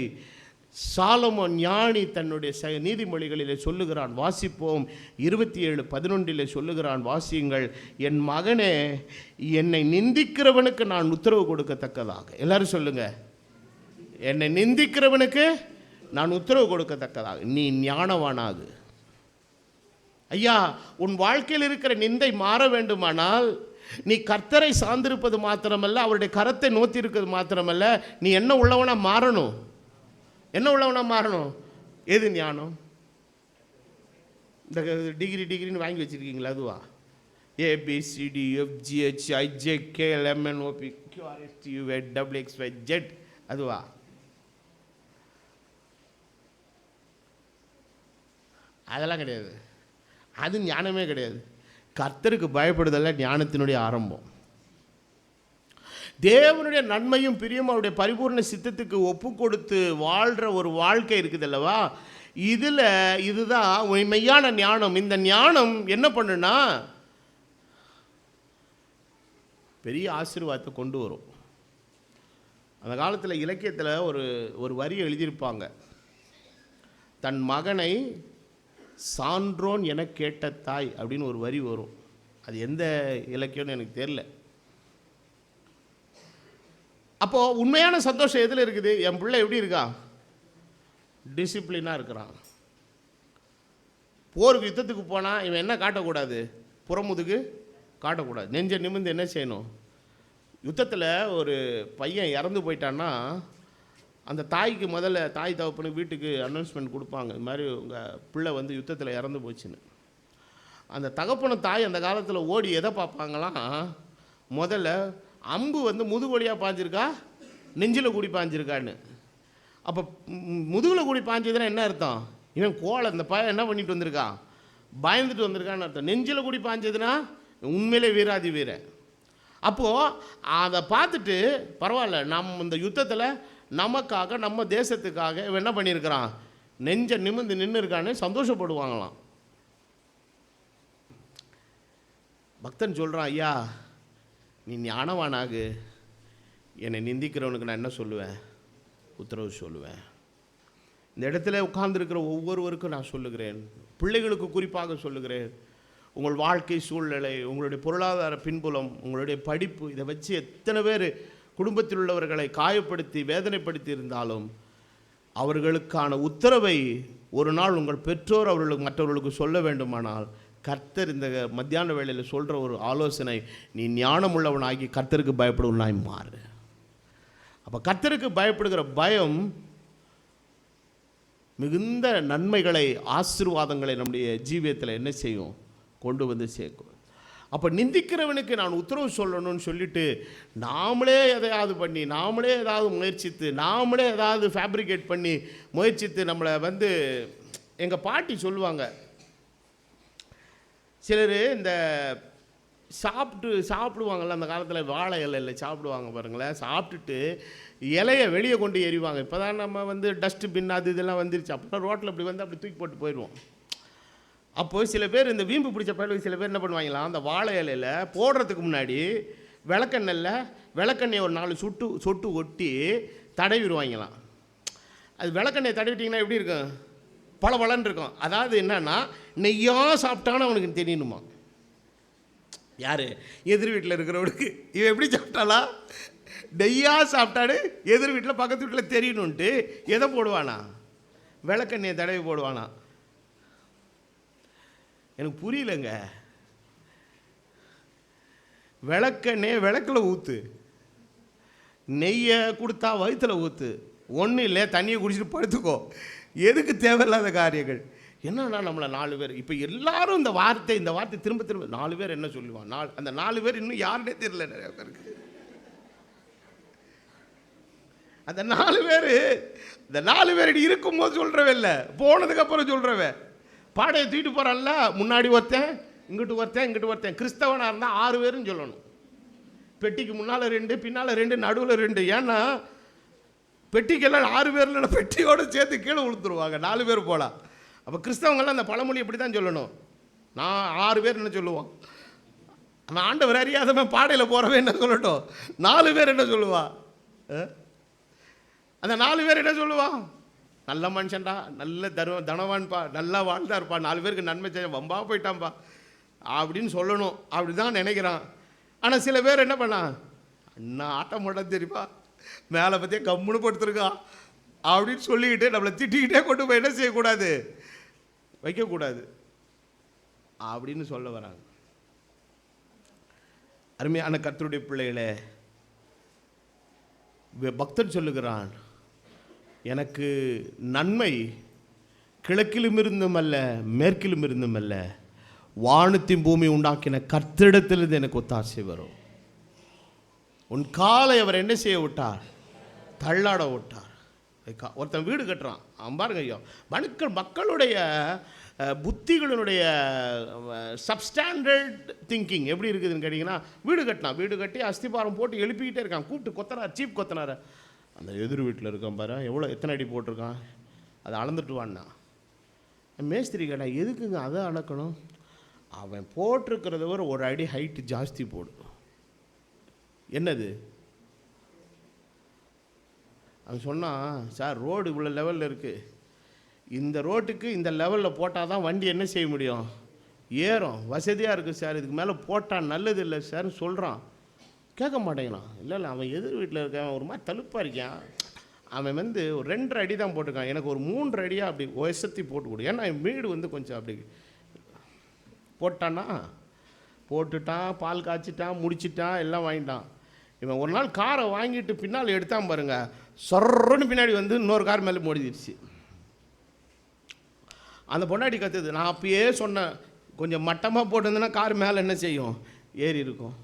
சாலமோன் ஞானி தன்னுடைய நீதிமொழிகளிலே சொல்லுகிறான். வாசிப்போம். 27:11 சொல்லுகிறான், வாசியுங்கள். என் மகனே, என்னை நிந்திக்கிறவனுக்கு நான் உத்தரவு கொடுக்கத்தக்கதாக, எல்லாரும் சொல்லுங்க, என்னை நிந்திக்கிறவனுக்கு நான் உத்தரவு கொடுக்கத்தக்கதாக நீ ஞானவானாகு. ஐயா, உன் வாழ்க்கையில் இருக்கிற நிந்தை மாற வேண்டுமானால் நீ கர்த்தரை சார்ந்திருப்பது மாத்திரமல்ல, அவருடைய கரத்தை நோத்தி இருக்கிறது மாத்திரமல்ல, நீ என்ன உள்ளவனா மாறணும். என்ன உள்ளவனா மாறணும்? எது ஞானம்? இந்த டிகிரின்னு வாங்கி வச்சுருக்கீங்களா? அதுவா? ABCDFGHIJKLMNOPQRSTUVWXYZ அதுவா? அதெல்லாம் கிடையாது. அது ஞானமே கிடையாது. கர்த்தருக்கு பயப்படுதல்ல ஞானத்தினுடைய ஆரம்பம். தேவனுடைய நன்மையும் பிரியும் அவருடைய பரிபூர்ண சித்தத்துக்கு ஒப்பு கொடுத்து வாழ்கிற ஒரு வாழ்க்கை இருக்குது அல்லவா, இதுதான் மெய்யான ஞானம். இந்த ஞானம் என்ன பண்ணுன்னா பெரிய ஆசீர்வாதத்தை கொண்டு வரும். அந்த காலத்தில் இலக்கியத்தில் ஒரு வரி எழுதியிருப்பாங்க, தன் மகனை சான்றோன் என கேட்ட தாய் அப்படின்னு ஒரு வரி வரும். அது எந்த இலக்கியம்னு எனக்கு தெரியல. அப்போது உண்மையான சந்தோஷம் எதில் இருக்குது? என் பிள்ளை எப்படி இருக்கா? டிசிப்ளினாக இருக்கிறான். போருக்கு யுத்தத்துக்கு போனால் இவன் என்ன காட்டக்கூடாது? புறமுதுகு காட்டக்கூடாது. நெஞ்ச நிமிர்ந்து என்ன செய்யணும்? யுத்தத்தில் ஒரு பையன் இறந்து போயிட்டான்னா அந்த தாய்க்கு முதல்ல தாய் தகப்பனுக்கு வீட்டுக்கு அனௌன்ஸ்மெண்ட் கொடுப்பாங்க, இது மாதிரி உங்கள் பிள்ளை வந்து யுத்தத்தில் இறந்து போச்சுன்னு. அந்த தகப்பனும் தாய் அந்த காலத்தில் ஓடி எதை பார்ப்பாங்களாம், முதல்ல அம்பு வந்து முதுகு வழியாக பாஞ்சிருக்கா நெஞ்சில் கூடி பாஞ்சிருக்கான்னு. அப்போ முதுகில் கூடி பாஞ்சதுன்னா என்ன அர்த்தம், இவன் கோலை இந்த பையன் என்ன பண்ணிட்டு வந்திருக்கான், பயந்துட்டு வந்திருக்கான்னு அர்த்தம். நெஞ்சில் கூடி பாஞ்சதுன்னா உண்மையிலே வீராதி வீரன். அப்போது அதை பார்த்துட்டு பரவாயில்ல, நம்ம இந்த யுத்தத்தில் நமக்காக நம்ம தேசத்துக்காக இவன் என்ன பண்ணியிருக்கிறான், நெஞ்ச நிமிர்ந்து நின்று இருக்கான்னு சந்தோஷப்படுவாங்களாம். பக்தன் சொல்கிறான், ஐயா நீ ஞானவானாகு, என்னை நிந்திக்கிறவனுக்கு நான் என்ன சொல்லுவேன், உத்தரவு சொல்லுவேன். இந்த இடத்துல உட்கார்ந்துருக்கிற ஒவ்வொருவருக்கும் நான் சொல்லுகிறேன், பிள்ளைகளுக்கு குறிப்பாக சொல்லுகிறேன், உங்கள் வாழ்க்கை சூழ்நிலை, உங்களுடைய பொருளாதார பின்புலம், உங்களுடைய படிப்பு, இதை வச்சு எத்தனை பேர் குடும்பத்தில் உள்ளவர்களை காயப்படுத்தி வேதனைப்படுத்தி இருந்தாலும் அவர்களுக்கான உத்தரவை ஒரு நாள் உங்கள் பெற்றோர் அவர்களுக்கு மற்றவர்களுக்கு சொல்ல வேண்டுமானால் கர்த்தர் இந்த மத்தியான வேளையில் சொல்கிற ஒரு ஆலோசனை, நீ ஞானமுள்ளவனாகி கர்த்தருக்கு பயப்படுவனாய் மாறு. அப்போ கர்த்தருக்கு பயப்படுகிற பயம் மிகுந்த நன்மைகளை ஆசீர்வாதங்களை நம்முடைய ஜீவியத்தில் என்ன செய்யும், கொண்டு வந்து சேர்க்கும். அப்போ நிந்திக்கிறவனுக்கு நான் உத்தரவு சொல்லணும்னு சொல்லிட்டு நாமளே எதையாவது பண்ணி, நாமளே ஏதாவது முயற்சித்து, நாமளே ஏதாவது ஃபேப்ரிகேட் பண்ணி முயற்சித்து நம்மளை வந்து, எங்கள் பாட்டி சொல்லுவாங்க, சிலர் இந்த சாப்பிடுவாங்கள்ல அந்த காலத்தில், வாழை இலையில் சாப்பிடுவாங்க பாருங்களேன், சாப்பிட்டுட்டு இலையை வெளியே கொண்டு எறிவாங்க. இப்போ தான் நம்ம வந்து டஸ்ட்பின் அது இதெல்லாம் வந்துருச்சு, அப்போ ரோட்டில் இப்படி வந்து அப்படி தூக்கி போட்டு போயிடுவோம். அப்போது சில பேர் இந்த வீம்பு பிடிச்ச பயிலுக்கு சில பேர் என்ன பண்ணுவாங்களாம், அந்த வாழை இலையில் போடுறதுக்கு முன்னாடி விளக்கெண்ணெய் ஒரு 4 சொட்டு ஒட்டி தடவிடுவாங்களாம். அது விளக்கெண்ணெய் தடவிட்டிங்கன்னா எப்படி இருக்கும், பளபளன்னு இருக்கும். அதாவது என்னன்னா நெய்யாக சாப்பிட்டான்னு அவனுக்கு தெரியணுமா. யார், எதிர் வீட்டில் இருக்கிறவனுக்கு இவன் எப்படி சாப்பிட்டாலா, நெய்யாக சாப்பிட்டான்னு எதிர் வீட்டில் பக்கத்து வீட்டில் தெரியணுன்ட்டு எதை போடுவானா, விளக்கெண்ணெயை தடவி போடுவானா. எனக்கு புரியலைங்க. விளக்கெண்ணெய் விளக்கில் ஊற்று, நெய்யை கொடுத்தா வயிற்றில் ஊற்று, ஒன்றும் இல்லை தண்ணியை குடிச்சிட்டு படுத்துக்கோ. எதுக்கு தேவையில்லாத காரியங்கள். என்னன்னா நம்மளை 4 பேர், இப்போ எல்லாரும் இந்த வார்த்தை திரும்ப திரும்ப 4 பேர் என்ன சொல்லுவான், அந்த 4 பேர் இன்னும் யாருன்னே தெரியல நிறைய பேருக்கு. அந்த 4 பேர் இருக்கும்போது சொல்கிறவே இல்லை, போனதுக்கப்புறம் சொல்கிறவே. பாடையை தூக்கிட்டு போகிறான்ல, முன்னாடி ஒருத்தன், இங்கிட்டு ஒருத்தன். கிறிஸ்தவனாக இருந்தால் 6 பேரும் சொல்லணும். பெட்டிக்கு முன்னால் 2, பின்னால் 2, நடுவில் 2. ஏன்னா பெட்டிக்கெல்லாம் 6 பேர் இல்லை, பெட்டியோடு சேர்த்து கீழே விழுத்துருவாங்க 4 பேர் போகலாம். அப்போ கிறிஸ்தவங்கள்லாம் அந்த பழமொழி எப்படி தான் சொல்லணும், நான் 6 பேர் என்ன சொல்லுவான். அந்த ஆண்டவர் அறியாதவன் பாடையில் போகிறவன் என்ன சொல்லட்டும், 4 பேர் என்ன சொல்லுவா, அந்த 4 பேர் என்ன சொல்லுவான், நல்ல மனுஷன்டா, நல்ல தனவான்ப்பா, நல்லா வாழ்ந்தார்ப்பா, 4 பேருக்கு நன்மை செய்ய வம்பா போயிட்டான்ப்பா அப்படின்னு சொல்லணும். அப்படி தான் நினைக்கிறான். ஆனால் சில பேர் என்ன பண்ணா, அண்ணா ஆட்டம் போட்டான் தெரியுமா, மேலே பற்றியே கம்முன்னு படுத்துருக்கான் அப்படின்னு சொல்லிக்கிட்டு நம்மளை திட்டிக்கிட்டே கொண்டு போய் என்ன செய்யக்கூடாது, வைக்கக்கூடாது அப்படின்னு சொல்ல வராங்க. அருமையான கர்த்தருடைய பிள்ளைகளே, பக்தன் சொல்லுகிறான், எனக்கு நன்மை கிழக்கிலும் இருந்தும் அல்ல மேற்கிலும் இருந்தும் அல்ல, வானத்தின் பூமி உண்டாக்கின கர்த்தரிடத்திலிருந்து எனக்கு ஒத்தாசை வரும். உன் காலை அவர் என்ன செய்ய விட்டார், தள்ளாட விட்டார். ஒருத்தன் வீடு கட்டுறான், பாருங்க ஐயோ, மக்களுடைய புத்திகளுடைய சப்ஸ்டாண்டர்ட் திங்கிங் எப்படி இருக்குதுன்னு கேட்டிங்கன்னா, வீடு கட்டி அஸ்திபாரம் போட்டு எழுப்பிக்கிட்டே இருக்கான். கூப்பிட்டு கொத்தனார், சீப் கொத்தனார், அந்த எதிர் வீட்டில் இருக்கான் பாரு, எத்தனை அடி போட்டிருக்கான், அதை அளந்துட்டு வான்னா. மேஸ்திரி கேட்டா, எதுக்குங்க அதை அளக்கணும், அவன் போட்டிருக்கிறத ஒரு அடி ஹைட்டு ஜாஸ்தி போடு. என்னது, அவன் சொன்னான், சார் ரோடு இவ்வளோ லெவலில் இருக்குது, இந்த ரோட்டுக்கு இந்த லெவலில் போட்டால் தான் வண்டி என்ன செய்ய முடியும், ஏறும், வசதியாக இருக்குது சார், இதுக்கு மேலே போட்டால் நல்லது இல்லை சார்னு சொல்கிறான். கேட்க மாட்டேங்கிறான். இல்லை அவன் எதிர் வீட்டில் இருக்கான், ஒரு மாதிரி தலுப்பாக இருக்கான், அவன் ஒரு 2.5 அடி தான் போட்டிருக்கான், எனக்கு ஒரு 3 அடியாக அப்படி ஒசத்தி போட்டு கொடு, ஏன்னா என் வீடு கொஞ்சம் அப்படி போட்டுட்டான், பால் காய்ச்சிட்டான், முடிச்சிட்டான், எல்லாம் வாங்கிட்டான். இவன் ஒரு நாள் காரை வாங்கிட்டு பின்னால் எடுத்தான் பாருங்க, சொர்றன்னு பின்னாடி வந்து இன்னொரு கார் மேலே மோதிடுச்சு. அந்த பொண்டாட்டி கத்துது, நான் அப்பயே சொன்னேன் கொஞ்சம் மட்டமாக போட்டிருந்தேன்னா கார் மேலே என்ன செய்யும், ஏறி இருக்கும்.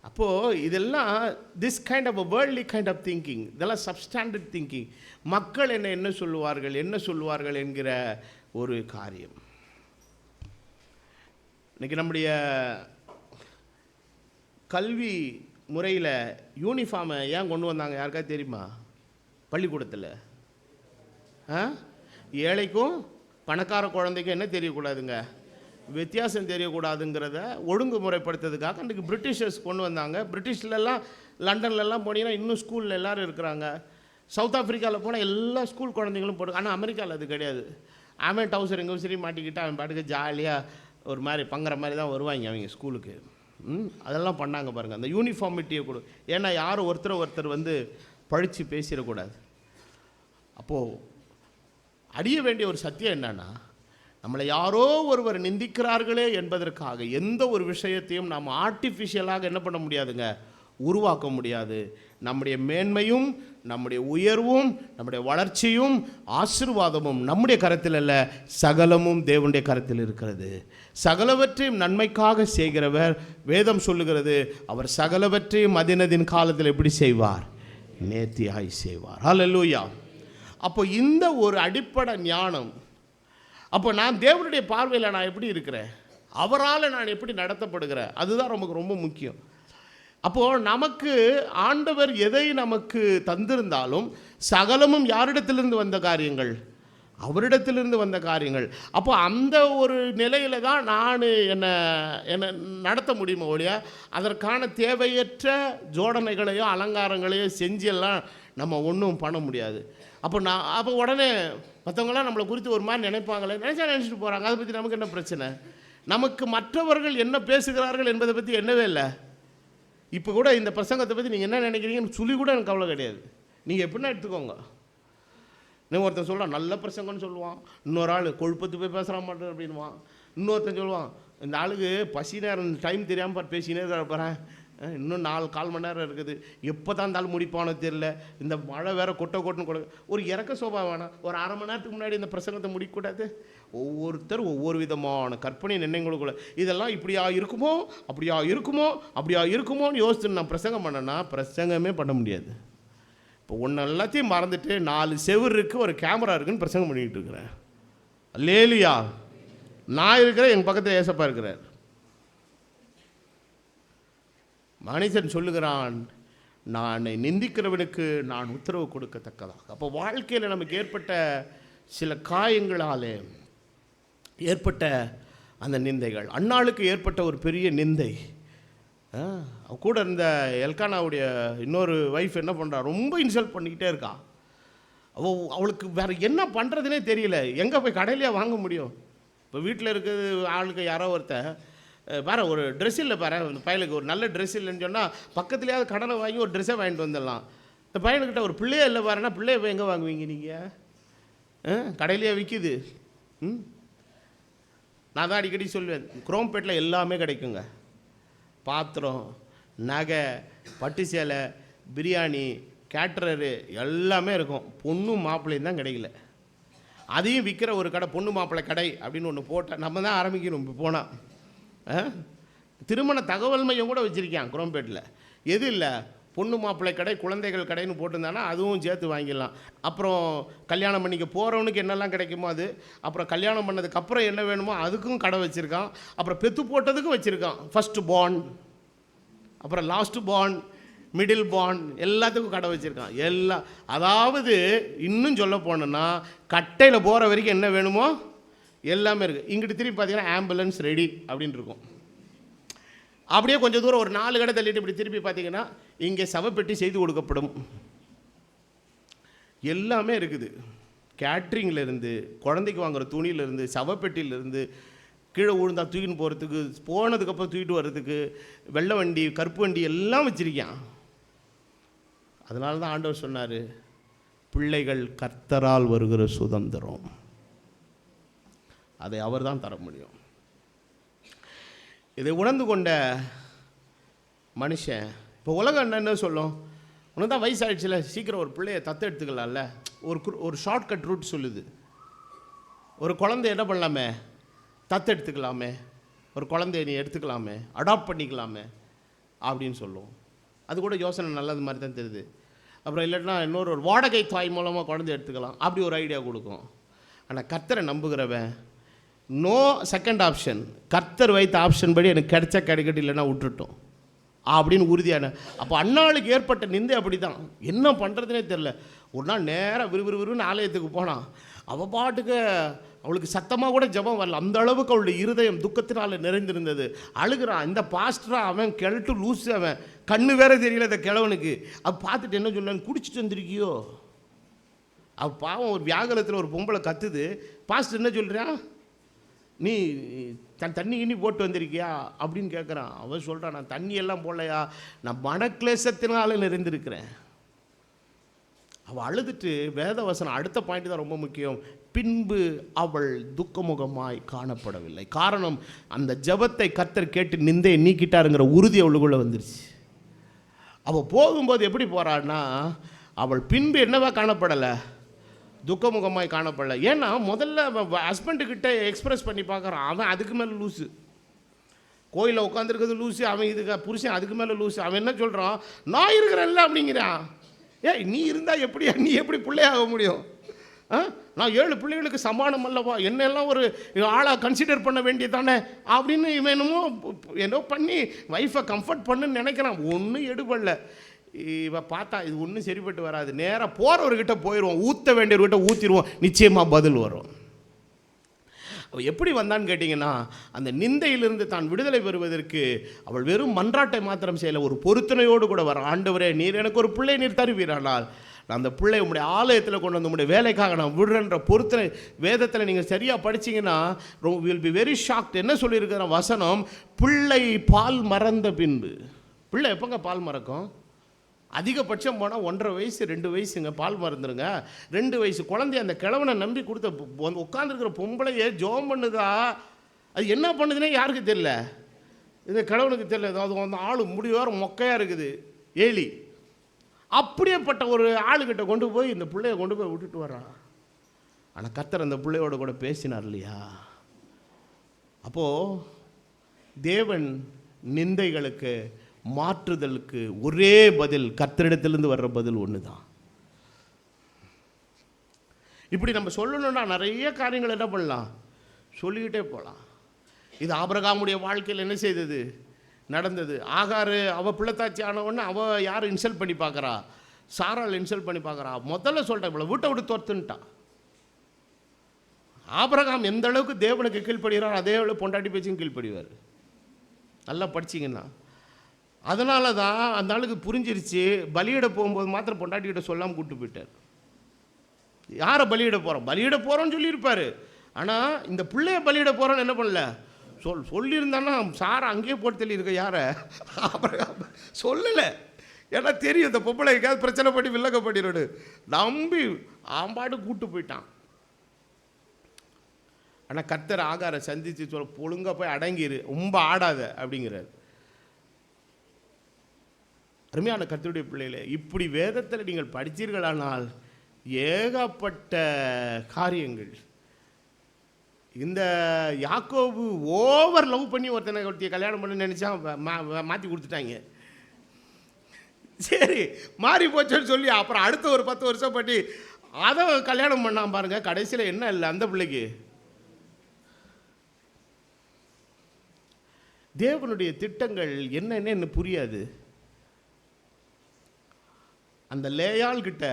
அப்போது இதெல்லாம் this kind of a worldly kind of thinking, இதெல்லாம் சப்ஸ்டாண்டர்ட் திங்கிங். மக்கள் என்ன சொல்லுவார்கள் என்கிற ஒரு காரியம். இன்றைக்கி நம்முடைய கல்வி முறையில் யூனிஃபார்மை ஏன் கொண்டு வந்தாங்க யாருக்காவது தெரியுமா? பள்ளிக்கூடத்தில் ஏழைக்கும் பணக்கார குழந்தைக்கும் என்ன தெரியக்கூடாதுங்க, வித்தியாசம் தெரியக்கூடாதுங்கிறத ஒழுங்குமுறைப்படுத்துறதுக்காக அன்றைக்கி பிரிட்டிஷர்ஸ் கொண்டு வந்தாங்க. பிரிட்டிஷ்லலாம் லண்டன்லலாம் போனீங்கன்னா இன்னும் ஸ்கூலில் எல்லோரும் இருக்கிறாங்க. சவுத் ஆஃப்ரிக்காவில் போனால் எல்லா ஸ்கூல் குழந்தைங்களும் போட்டு, ஆனால் அமெரிக்காவில் அது கிடையாது. அவன் டவுசர் எங்கே சரி மாட்டிக்கிட்டு அவன் பாட்டுக்கு ஜாலியாக ஒரு மாதிரி பங்குற மாதிரி தான் வருவாங்க அவங்க ஸ்கூலுக்கு. அதெல்லாம் பண்ணாங்க பாருங்கள், அந்த யூனிஃபார்மிட்டியை கொடு. ஏன்னா யாரும் ஒருத்தர் வந்து பழித்து பேசிடக்கூடாது. அப்போது அறிய வேண்டிய ஒரு சத்தியம் என்னன்னா, நம்மளை யாரோ ஒருவர் நிந்திக்கிறார்களே என்பதற்காக எந்த ஒரு விஷயத்தையும் நாம் ஆர்டிஃபிஷியலாக என்ன பண்ண முடியாதுங்க, உருவாக்க முடியாது. நம்முடைய மேன்மையும் நம்முடைய உயர்வும் நம்முடைய வளர்ச்சியும் ஆசீர்வாதமும் நம்முடைய கரத்தில் அல்ல, சகலமும் தேவனுடைய கரத்தில் இருக்கிறது. சகலவற்றையும் நன்மைக்காக செய்கிறவர், வேதம் சொல்லுகிறது, அவர் சகலவற்றையும் அதினதின் காலத்தில் எப்படி செய்வார், நேர்த்தியாய் செய்வார். ஹல்லேலூயா. அப்போ இந்த ஒரு அடிப்படை ஞானம், அப்போ நான் தேவனுடைய பார்வையில் நான் எப்படி இருக்கிறேன், அவரால் நான் எப்படி நடத்தப்படுகிறேன், அதுதான் நமக்கு ரொம்ப முக்கியம். அப்போது நமக்கு ஆண்டவர் எதை நமக்கு தந்திருந்தாலும் சகலமும் யாரிடத்திலிருந்து வந்த காரியங்கள், அவரிடத்திலிருந்து வந்த காரியங்கள். அப்போ அந்த ஒரு நிலையில் தான் நான் என்னை நடத்த முடியுமோ ஒழிய அதற்கான தேவையற்ற ஜோடனைகளையோ அலங்காரங்களையோ செஞ்செல்லாம் நம்ம ஒன்றும் பண்ண முடியாது. அப்போ உடனே மற்றவங்களாம் நம்மளை குறித்து ஒரு மாதிரி நினைப்பாங்களே, நினச்சிட்டு போகிறாங்க, அதை பற்றி நமக்கு என்ன பிரச்சனை? நமக்கு மற்றவர்கள் என்ன பேசுகிறார்கள் என்பதை பற்றி என்னவே இல்லை. இப்போ கூட இந்த பிரசங்கத்தை பற்றி நீங்கள் என்ன நினைக்கிறீங்கன்னு சொல்லி கூட எனக்கு கவலை கிடையாது. நீங்கள் எப்படின்னா எடுத்துக்கோங்க. நீங்கள் ஒருத்தன் சொல்கிறான் நல்ல பிரசங்கன்னு சொல்லுவான், இன்னொரு ஆள் கொழுப்பத்து போய் பேசுகிற மாட்டேன் அப்படின்வான், இன்னொருத்தன் சொல்லுவான் இந்த ஆளுக்கு பசி நேரம் டைம் தெரியாமல் பேசினே போகிறேன், இன்னும் 4-4 மணி நேரம் இருக்குது, எப்போ தான் இருந்தாலும் முடிப்பானோ தெரியல, இந்த மழை வேறு கொட்டுன்னு ஒரு இறக்க சோபா வேணாம், ஒரு அரை மணி நேரத்துக்கு முன்னாடி இந்த பிரசங்கத்தை முடிக்கக்கூடாது. ஒவ்வொருத்தர் ஒவ்வொரு விதமான கற்பனை நினைவுகளுக்குள்ள இதெல்லாம் இப்படியா இருக்குமோன்னு யோசிச்சு நான் பிரசங்கம் பண்ணேன்னா பிரசங்கமே பண்ண முடியாது. இப்போ ஒன்று எல்லாத்தையும் மறந்துட்டு 4 செவுரு இருக்குது, ஒரு கேமரா இருக்குன்னு பிரசங்கம் பண்ணிக்கிட்டு இருக்கிறேன். அல்லேலூயா. நான் இருக்கிறேன், எங்கள் பக்கத்தில் ஏசப்பா இருக்கிறார். மனுஷன் சொல்லுகிறான், நான் நிந்திக்கிறவனுக்கு நான் உத்தரவு கொடுக்கத்தக்கதாக. அப்போ வாழ்க்கையில் நமக்கு ஏற்பட்ட சில காயங்களாலே ஏற்பட்ட அந்த நிந்தைகள், அன்னாளுக்கு ஏற்பட்ட ஒரு பெரிய நிந்தை. கூட இருந்த எல்கானாவுடைய இன்னொரு வைஃப் என்ன பண்ணுறா, ரொம்ப இன்சல்ட் பண்ணிக்கிட்டே இருக்கா. அவளுக்கு வேறு என்ன பண்ணுறதுனே தெரியல. எங்கே போய் கடையிலையா வாங்க முடியும்? இப்போ வீட்டில் இருக்கிறது ஆளுக்கு யாரோ ஒருத்தர் வேறு ஒரு ட்ரெஸ் இல்லை பாரு, இந்த பையனுக்கு ஒரு நல்ல ட்ரெஸ் இல்லைன்னு சொன்னால் பக்கத்துலேயாவது கடனை வாங்கி ஒரு ட்ரெஸ்ஸை வாங்கிட்டு வந்துடலாம். இந்த பையனுக்கிட்ட ஒரு பிள்ளையே இல்லை பாருன்னா, பிள்ளைய போய் எங்கே வாங்குவீங்க நீங்கள்? கடையிலேயே விற்கிது. நான் தான் அடிக்கடி சொல்லுவேன், குரோம்பேட்டில் எல்லாமே கிடைக்குங்க. பாத்திரம், நகை, பட்டு சேலை, பிரியாணி, கேட்ரரு எல்லாமே இருக்கும். பொண்ணும் மாப்பிள்ளையும் தான் கிடைக்கல. அதையும் விற்கிற ஒரு கடை, பொண்ணு மாப்பிள்ளை கடை அப்படின்னு ஒன்று போட்டால் நம்ம தான் ஆரம்பிக்கணும். இப்போ போனால் திருமண தகவல் மையம் கூட வச்சுருக்கேன் குரோம்பேட்டில். எது இல்லை, பொண்ணு மாப்பிள்ளை கடை, குழந்தைகள் கடைன்னு போட்டிருந்தானா அதுவும் சேர்த்து வாங்கிடலாம். அப்புறம் கல்யாணம் பண்ணிக்க போகிறவனுக்கு என்னெல்லாம் கிடைக்குமோ அது, அப்புறம் கல்யாணம் பண்ணதுக்கப்புறம் என்ன வேணுமோ அதுக்கும் கடை வச்சுருக்கான். அப்புறம் பெற்று போட்டதுக்கும் வச்சுருக்கான். ஃபஸ்ட்டு பார்ன், அப்புறம் லாஸ்ட்டு பார்ன், மிடில் பார்ன், எல்லாத்துக்கும் கடை வச்சுருக்கான். எல்லாம், அதாவது இன்னும் சொல்ல போனோன்னா கட்டையில் போகிற வரைக்கும் என்ன வேணுமோ எல்லாமே இருக்குது. இங்கிட்டு திரும்பி பார்த்தீங்கன்னா ஆம்புலன்ஸ் ரெடி அப்படின்னு இருக்கும். அப்படியே கொஞ்சம் தூரம் ஒரு 4 கடை தள்ளிட்டு இப்படி திருப்பி பார்த்தீங்கன்னா இங்கே சவப்பெட்டி செய்து கொடுக்கப்படும். எல்லாமே இருக்குது. கேட்ரிங்லேருந்து, குழந்தைக்கு வாங்குகிற துணியிலேருந்து, சவப்பெட்டியிலேருந்து, கீழே விழுந்தா தூக்கின்னு போகிறதுக்கு, போனதுக்கப்புறம் தூக்கிட்டு வர்றதுக்கு, வெள்ளை வண்டி, கருப்பு வண்டி எல்லாம் வச்சுருக்கான். அதனால தான் ஆண்டவர் சொன்னார், பிள்ளைகள் கர்த்தரால் வருகிற சுதந்திரம், அதை அவர் தான் தர முடியும். இதை உணர்ந்து கொண்ட மனுஷன், இப்போ உலகம் என்ன சொல்லும், உனக்கு தான் வயசாகிடுச்சுல, சீக்கிரம் ஒரு பிள்ளையை தத்து எடுத்துக்கலாம்ல. ஒரு ஷார்ட்கட் ரூட் சொல்லுது. ஒரு குழந்தைய என்ன பண்ணலாமே, தத்து எடுத்துக்கலாமே, ஒரு குழந்தைய நீ எடுத்துக்கலாமே, அடாப்ட் பண்ணிக்கலாமே அப்படின்னு சொல்லுவோம். அது கூட யோசனை நல்லது மாதிரி தான் தெரியுது. அப்புறம் இல்லைன்னா இன்னொரு வாடகை தாய் மூலமாக குழந்தைய எடுத்துக்கலாம், அப்படி ஒரு ஐடியா கொடுக்கும். ஆனால் கர்த்தரை நம்புகிறவன் நோ செகண்ட் ஆப்ஷன், கர்த்தர் வைத்த ஆப்ஷன் படி எனக்கு கிடைச்சா கிடைக்கட்டும், இல்லைன்னா விட்டுட்டோம் அப்படின்னு உறுதியான. அப்போ அன்னாளுக்கு ஏற்பட்ட நிந்தை அப்படி தான், என்ன பண்ணுறதுனே தெரில. ஒரு நாள் நேராக விறுவிறுன்னு ஆலயத்துக்கு போனான். அவள் பாட்டுக்கு அவளுக்கு சத்தமாக கூட ஜெபம் வரல, அந்த அளவுக்கு அவளுடைய இருதயம் துக்கத்தினால் நிறைந்திருந்தது. அழுகிறான். இந்த பாஸ்டராக அவன் கிழட்டு லூஸு, அவன் கண்ணு வேற தெரியல இந்த கிழவனுக்கு. அவ பார்த்துட்டு என்ன சொன்னான்னு, குடிச்சிட்டு வந்திருக்கியோ. அவள் பாவம் ஒரு வியாகலத்தில் ஒரு பொம்பளை கத்துது. பாஸ்டர் என்ன சொல்கிறான், நீ தண்ணி கிண்ணி போட்டு வந்திருக்கியா அப்படின்னு கேட்குறான். அவன் சொல்கிறான், நான் தண்ணியெல்லாம் போடலையா, நான் மனக்லேசத்தினால நிறைந்திருக்கிறேன். அவள் அழுதுட்டு வேதவசனம் அடுத்த பாயிண்ட் தான் ரொம்ப முக்கியம். பின்பு அவள் துக்கமுகமாய் காணப்படவில்லை. காரணம், அந்த ஜெபத்தை கர்த்தர் கேட்டு நிந்தையை நீக்கிட்டாருங்கிற உறுதி அவளுக்குள்ளே வந்துருச்சு. அவள் போகும்போது எப்படி போகிறான்னா, அவள் பின்பு என்னவா காணப்படலை, துக்கமுகமாய் காணப்படலை. ஏன்னா முதல்ல ஹஸ்பண்டுக்கிட்ட எக்ஸ்பிரஸ் பண்ணி பார்க்குறான். அவன் அதுக்கு மேலே லூஸு, கோயிலில் உட்காந்துருக்கிறது லூஸு, அவன் இதுக்கு புருஷன் அதுக்கு மேலே லூஸு. அவன் என்ன சொல்கிறான், நான் இருக்கிறேன்ல அப்படிங்கிறான். நீ இருந்தால் எப்படியா, நீ எப்படி பிள்ளையாக முடியும்? நான் 7 பிள்ளைகளுக்கு சமானம் அல்லவா, என்னெல்லாம் ஒரு ஆளாக கன்சிடர் பண்ண வேண்டியதானே அப்படின்னு இவன் என்னோ பண்ணி ஒய்ஃபை கம்ஃபர்ட் பண்ணுன்னு நினைக்கிறான். ஒன்றும் எடுபடல. இவன் பார்த்தா இது ஒன்றும் சரிப்பட்டு வராது. நேராக போகிறவர்கிட்ட போயிடுவோம், ஊற்ற வேண்டியவர்கிட்ட ஊற்றிடுவோம், நிச்சயமாக பதில் வரும். அவள் எப்படி வந்தான்னு கேட்டிங்கன்னா, அந்த நிந்தையிலிருந்து தான் விடுதலை பெறுவதற்கு அவள் வெறும் மன்றாட்டை மாத்திரம் செய்யலை, ஒரு பொருத்தனையோடு கூட வர. ஆண்டவரே, நீர் எனக்கு ஒரு பிள்ளை நீர் தருவீரானால் நான் அந்த பிள்ளை உங்களுடைய ஆலயத்தில் கொண்டு வந்து உங்களுடைய வேலைக்காக நான் விடுறேன்ற பொருத்தனை. வேதத்தில் நீங்கள் சரியாக படிச்சிங்கன்னா வில் பி வெரி ஷாக்ட். என்ன சொல்லியிருக்கிற வசனம், பிள்ளை பால் மறந்த பின்பு. பிள்ளை எப்போங்க பால் மறக்கும்? அதிகபட்சம் போனால் 1.5 வயசு 2 வயசுங்க, பால் மறந்துடுங்க. 2 வயசு குழந்தைய அந்த கிழவனை நம்பி கொடுத்த உட்காந்துருக்கிற பொம்பளையே ஜோம் பண்ணுதா, அது என்ன பண்ணுதுன்னே யாருக்கு தெரியல. இந்த கிழவனுக்கு தெரியல. அது அந்த ஆள் முடிவார மொக்கையாக இருக்குது, ஏலி. அப்படியேப்பட்ட ஒரு ஆளுக்கிட்ட கொண்டு போய் இந்த பிள்ளைய கொண்டு போய் விட்டுட்டு வர்றான். ஆனால் கர்த்தர் அந்த பிள்ளையோட கூட பேசினார் இல்லையா? அப்போது தேவன் நிந்தைகளுக்கு மாற்றுதலுக்கு ஒரே பதில், கர்த்தரிடத்திலிருந்து வர்ற பதில் ஒன்று தான். இப்படி நம்ம சொல்லணும்னா நிறைய காரியங்கள் என்ன பண்ணலாம், சொல்லிக்கிட்டே போகலாம். இது ஆபிரகாமுடைய வாழ்க்கையில் என்ன செய்தது, நடந்தது. ஆகாரு அவள் பிள்ளைத்தாச்சி ஆனவொன்னே அவள் யார் இன்சல்ட் பண்ணி பார்க்குறா, சாராள் இன்சல்ட் பண்ணி பார்க்குறா. முதல்ல சொல்லிட்டா, இவ்வளோ வீட்டை விட்டு துரத்துன்ட்டான். ஆபிரகாம் எந்த அளவுக்கு தேவனுக்கு கீழ்ப்படுகிறார், அதே அளவு பொண்டாட்டி பேச்சும் கீழ்ப்படுவார். நல்லா படிச்சிங்கன்னா. அதனால தான் அந்த ஆளுக்கு புரிஞ்சிருச்சு. பலியிட போகும்போது மாத்திரம் பொண்டாட்டிக்கிட்ட சொல்லாமல் கூப்பிட்டு போயிட்டார். யாரை பலியிட போகிறோம், பலியிட போகிறோன்னு சொல்லியிருப்பார். ஆனால் இந்த பிள்ளைய பலியிட போகிறோன்னு என்ன பண்ணல, சொல்லியிருந்தான்னா சாரை அங்கேயே போட்டு தெளியிருக்க. யாரை, ஆபிரகாம் சொல்லலை. ஏன்னா தெரியும் இந்த பொம்பளை எங்கேயாவது பிரச்சனை பண்ணி வில்லக்கப்பட்டிரோடு நம்பி ஆம்பாடு கூப்பிட்டு போயிட்டான். ஆனால் கர்த்தர் ஆகாரை சந்தித்து சொல்ல, ஒழுங்காக போய் அடங்கிரு, ரொம்ப ஆடாத அப்படிங்கிறார். அருமையான கர்த்தருடைய பிள்ளைகளே, இப்படி வேதத்தில் நீங்கள் படித்தீர்களானால் ஏகப்பட்ட காரியங்கள். இந்த யாக்கோபு ஓவர் லவ் பண்ணி ஒருத்திய கல்யாணம் பண்ண நினச்சா மாற்றி கொடுத்துட்டாங்க. சரி மாறி போச்சோன்னு சொல்லி அப்புறம் அடுத்த ஒரு 10 வருஷம் பண்ணி அதை கல்யாணம் பண்ணாம பாருங்க. கடைசியில் என்ன இல்லை அந்த பிள்ளைக்கு, தேவனுடைய திட்டங்கள் என்னன்னு புரியாது. அந்த லேயாள் கிட்ட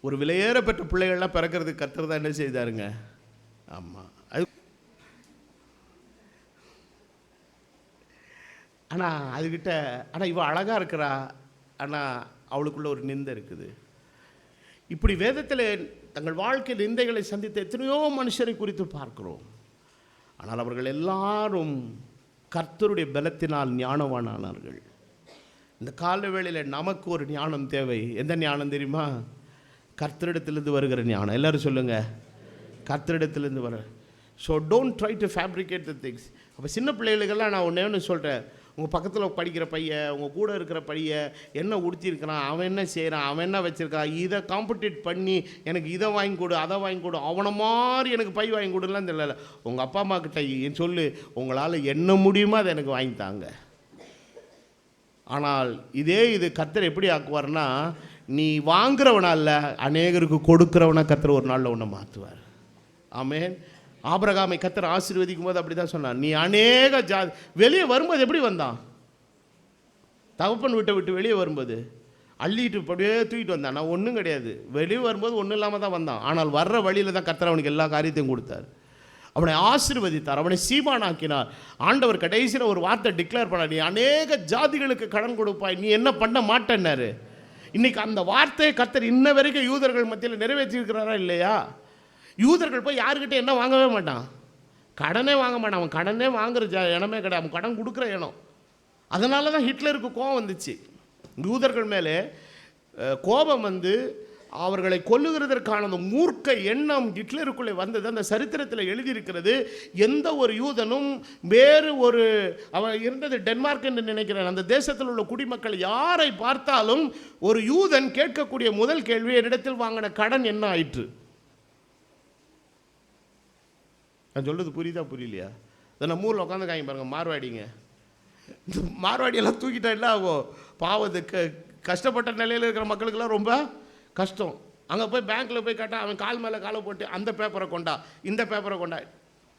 ஒரு விலையேற பெற்ற பிள்ளைகள்லாம் பிறக்கிறதுக்கு கர்த்தர் தான் என்ன செய்தாருங்க. ஆமாம், அது ஆனால் அதுக்கிட்ட, ஆனால் இவள் அழகாக இருக்கிறா, ஆனால் அவளுக்குள்ள ஒரு நிந்தை இருக்குது. இப்படி வேதத்தில் தங்கள் வாழ்க்கையில் நிந்தைகளை சந்தித்த எத்தனையோ மனுஷரை குறித்து பார்க்கிறோம். ஆனால் அவர்கள் எல்லாரும் கர்த்தருடைய பலத்தினால் ஞானவானானார்கள். இந்த கால வேளையில் நமக்கு ஒரு ஞானம் தேவை. எந்த ஞானம் தெரியுமா? கர்த்தரிடத்திலிருந்து வருகிற ஞானம். எல்லோரும் சொல்லுங்கள், கர்த்தரிடத்திலிருந்து வர. So don't try to fabricate the things. அப்போ சின்ன பிள்ளைகளுக்கெல்லாம் நான் ஒன்று சொல்கிறேன், உங்கள் பக்கத்தில் படிக்கிற பையன், உங்கள் கூட இருக்கிற பையன் என்ன உடுத்திருக்கிறான், அவன் என்ன செய்கிறான், அவன் என்ன வச்சுருக்கான், இதை காம்படிட் பண்ணி எனக்கு இதை வாங்கி கொடு, அதை வாங்கி கொடு, அவனை மாதிரி எனக்கு பை வாங்கி கொடுலாம் தெரியல. உங்கள் அப்பா அம்மா கிட்ட சொல்லு, உங்களால் என்ன முடியுமோ அதை எனக்கு வாங்கித்தாங்க. ஆனால் இது கர்த்தர் எப்படி ஆக்குவார்னா, நீ வாங்குறவனா இல்லை, அநேகருக்கு கொடுக்குறவனா கர்த்தர் ஒரு நாளில் ஒன்றை மாற்றுவார். ஆமென். ஆபிரகாமை கர்த்தர் ஆசீர்வதிக்கும் போது அப்படி தான் சொன்னார். நீ அநேக வெளியே வரும்போது எப்படி வந்தான்? தகப்பன் வீட்டை விட்டு வெளியே வரும்போது அள்ளிட்டு அப்படியே தூக்கிட்டு வந்தான். நான் ஒன்றும் கிடையாது. வெளியே வரும்போது ஒன்றும் இல்லாமல் தான் வந்தான். ஆனால் வர்ற வழியில் தான் கர்த்தர் அவனுக்கு எல்லா காரியத்தையும் கொடுத்தார். அவனை ஆசீர்வதித்தார், அவனை சீமானாக்கினார். ஆண்டவர் கடைசியில் ஒரு வார்த்தை டிக்ளேர் பண்ணார், நீ அநேக ஜாதிகளுக்கு கடன் கொடுப்பாய், நீ என்ன பண்ண மாட்டேன்னாரு. இன்னைக்கு அந்த வார்த்தையை கர்த்தர் இன்ன வரைக்கும் யூதர்கள் மத்தியில் நிறைவேற்றியிருக்கிறாரா இல்லையா? யூதர்கள் போய் யாருக்கிட்ட என்ன வாங்கவே மாட்டான், கடனே வாங்க மாட்டான். அவன் கடனே வாங்குற இடமே கிடையாது, அவன் கடன் கொடுக்குற இடம். அதனால தான் ஹிட்லருக்கு கோபம் வந்துச்சு. யூதர்கள் மேலே கோபம் வந்து அவர்களை கொல்லுகிறதற்கான அந்த மூர்க்க எண்ணம் ஹிட்லருக்குள்ளே வந்தது. அந்த சரித்திரத்தில் எழுதியிருக்கிறது. எந்த ஒரு யூதனும் வேறு ஒரு, அவன் இருந்தது டென்மார்க் என்று நினைக்கிறேன், அந்த தேசத்தில் உள்ள குடிமக்கள் யாரை பார்த்தாலும் ஒரு யூதன் கேட்கக்கூடிய முதல் கேள்வி, என்னிடத்தில் வாங்கின கடன் என்ன ஆயிற்று? நான் சொல்கிறது புரியுதா புரியலையா? இதை நம்ம ஊரில் உட்காந்துக்காங்க பாருங்க, மார்வாடிங்க. மார்வாடியெல்லாம் தூக்கிட்டா என்ன ஆகும்? பாவத்துக்கு கஷ்டப்பட்ட நிலையில் இருக்கிற மக்களுக்கெல்லாம் ரொம்ப கஷ்டம். அங்கே போய் பேங்க்கில் போய் கேட்டால் அவன் கால் மேலே காலை போட்டு அந்த பேப்பரை கொண்டா, இந்த பேப்பரை கொண்டா.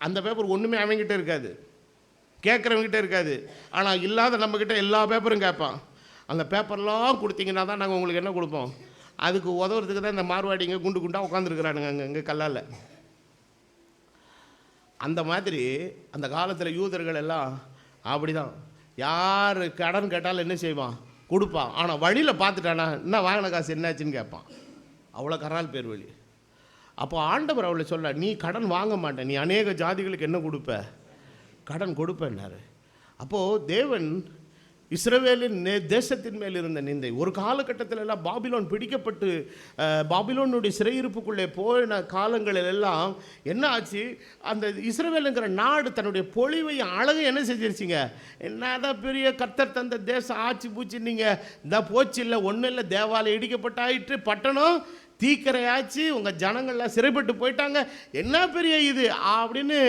அந்த பேப்பர் ஒன்றுமே அவங்ககிட்ட இருக்காது, கேட்குறவங்ககிட்ட இருக்காது. ஆனால் இல்லாத நம்மக்கிட்ட எல்லா பேப்பரும் கேட்பான். அந்த பேப்பர்லாம் கொடுத்தீங்கன்னா தான் நாங்கள் உங்களுக்கு என்ன கொடுப்போம். அதுக்கு உதவுறதுக்கு தான் இந்த மார்வாடிங்க குண்டு குண்டாக உட்காந்துருக்குறானுங்க அங்கே கல்லால். அந்த மாதிரி அந்த காலத்தில் யூதர்கள் எல்லாம் அப்படி தான். யார் கடன் கேட்டாலும் என்ன செய்வான், கொடுப்பான். ஆனால் வழியில் பார்த்துட்டானா என்ன வாங்கின காசு என்னாச்சுன்னு கேட்பான். அவ்வளோ கரால் பேர் வழி. அப்போ ஆண்டவர் அவளை சொல்ல, நீ கடன் வாங்க மாட்டேன், நீ அநேக ஜாதிகளுக்கு என்ன கொடுப்ப, கடன் கொடுப்பேன்னாரு. அப்போது தேவன் இஸ்ரவேலின் தேசத்தின் மேல் இருந்த நிந்தை, ஒரு காலகட்டத்தில் எல்லாம் பாபிலோன் பிடிக்கப்பட்டு பாபிலோனுடைய சிறையிருப்புக்குள்ளே போன காலங்களில் எல்லாம் என்ன ஆச்சு, அந்த இஸ்ரவேலுங்கிற நாடு தன்னுடைய பொழிவை அழகை என்ன செஞ்சிருச்சிங்க, என்னதான் பெரிய கர்த்தர் தந்த தேசம் ஆச்சு பூச்சி, நீங்கள் இந்த போச்சு இல்லை, ஒன்றும் இல்லை, தேவாலயம் இடிக்கப்பட்டாயிற்று, பட்டணம் தீக்கரையாச்சு, உங்கள் ஜனங்கள்லாம் சிறைப்பட்டு போயிட்டாங்க, என்ன பெரிய இது அப்படின்னு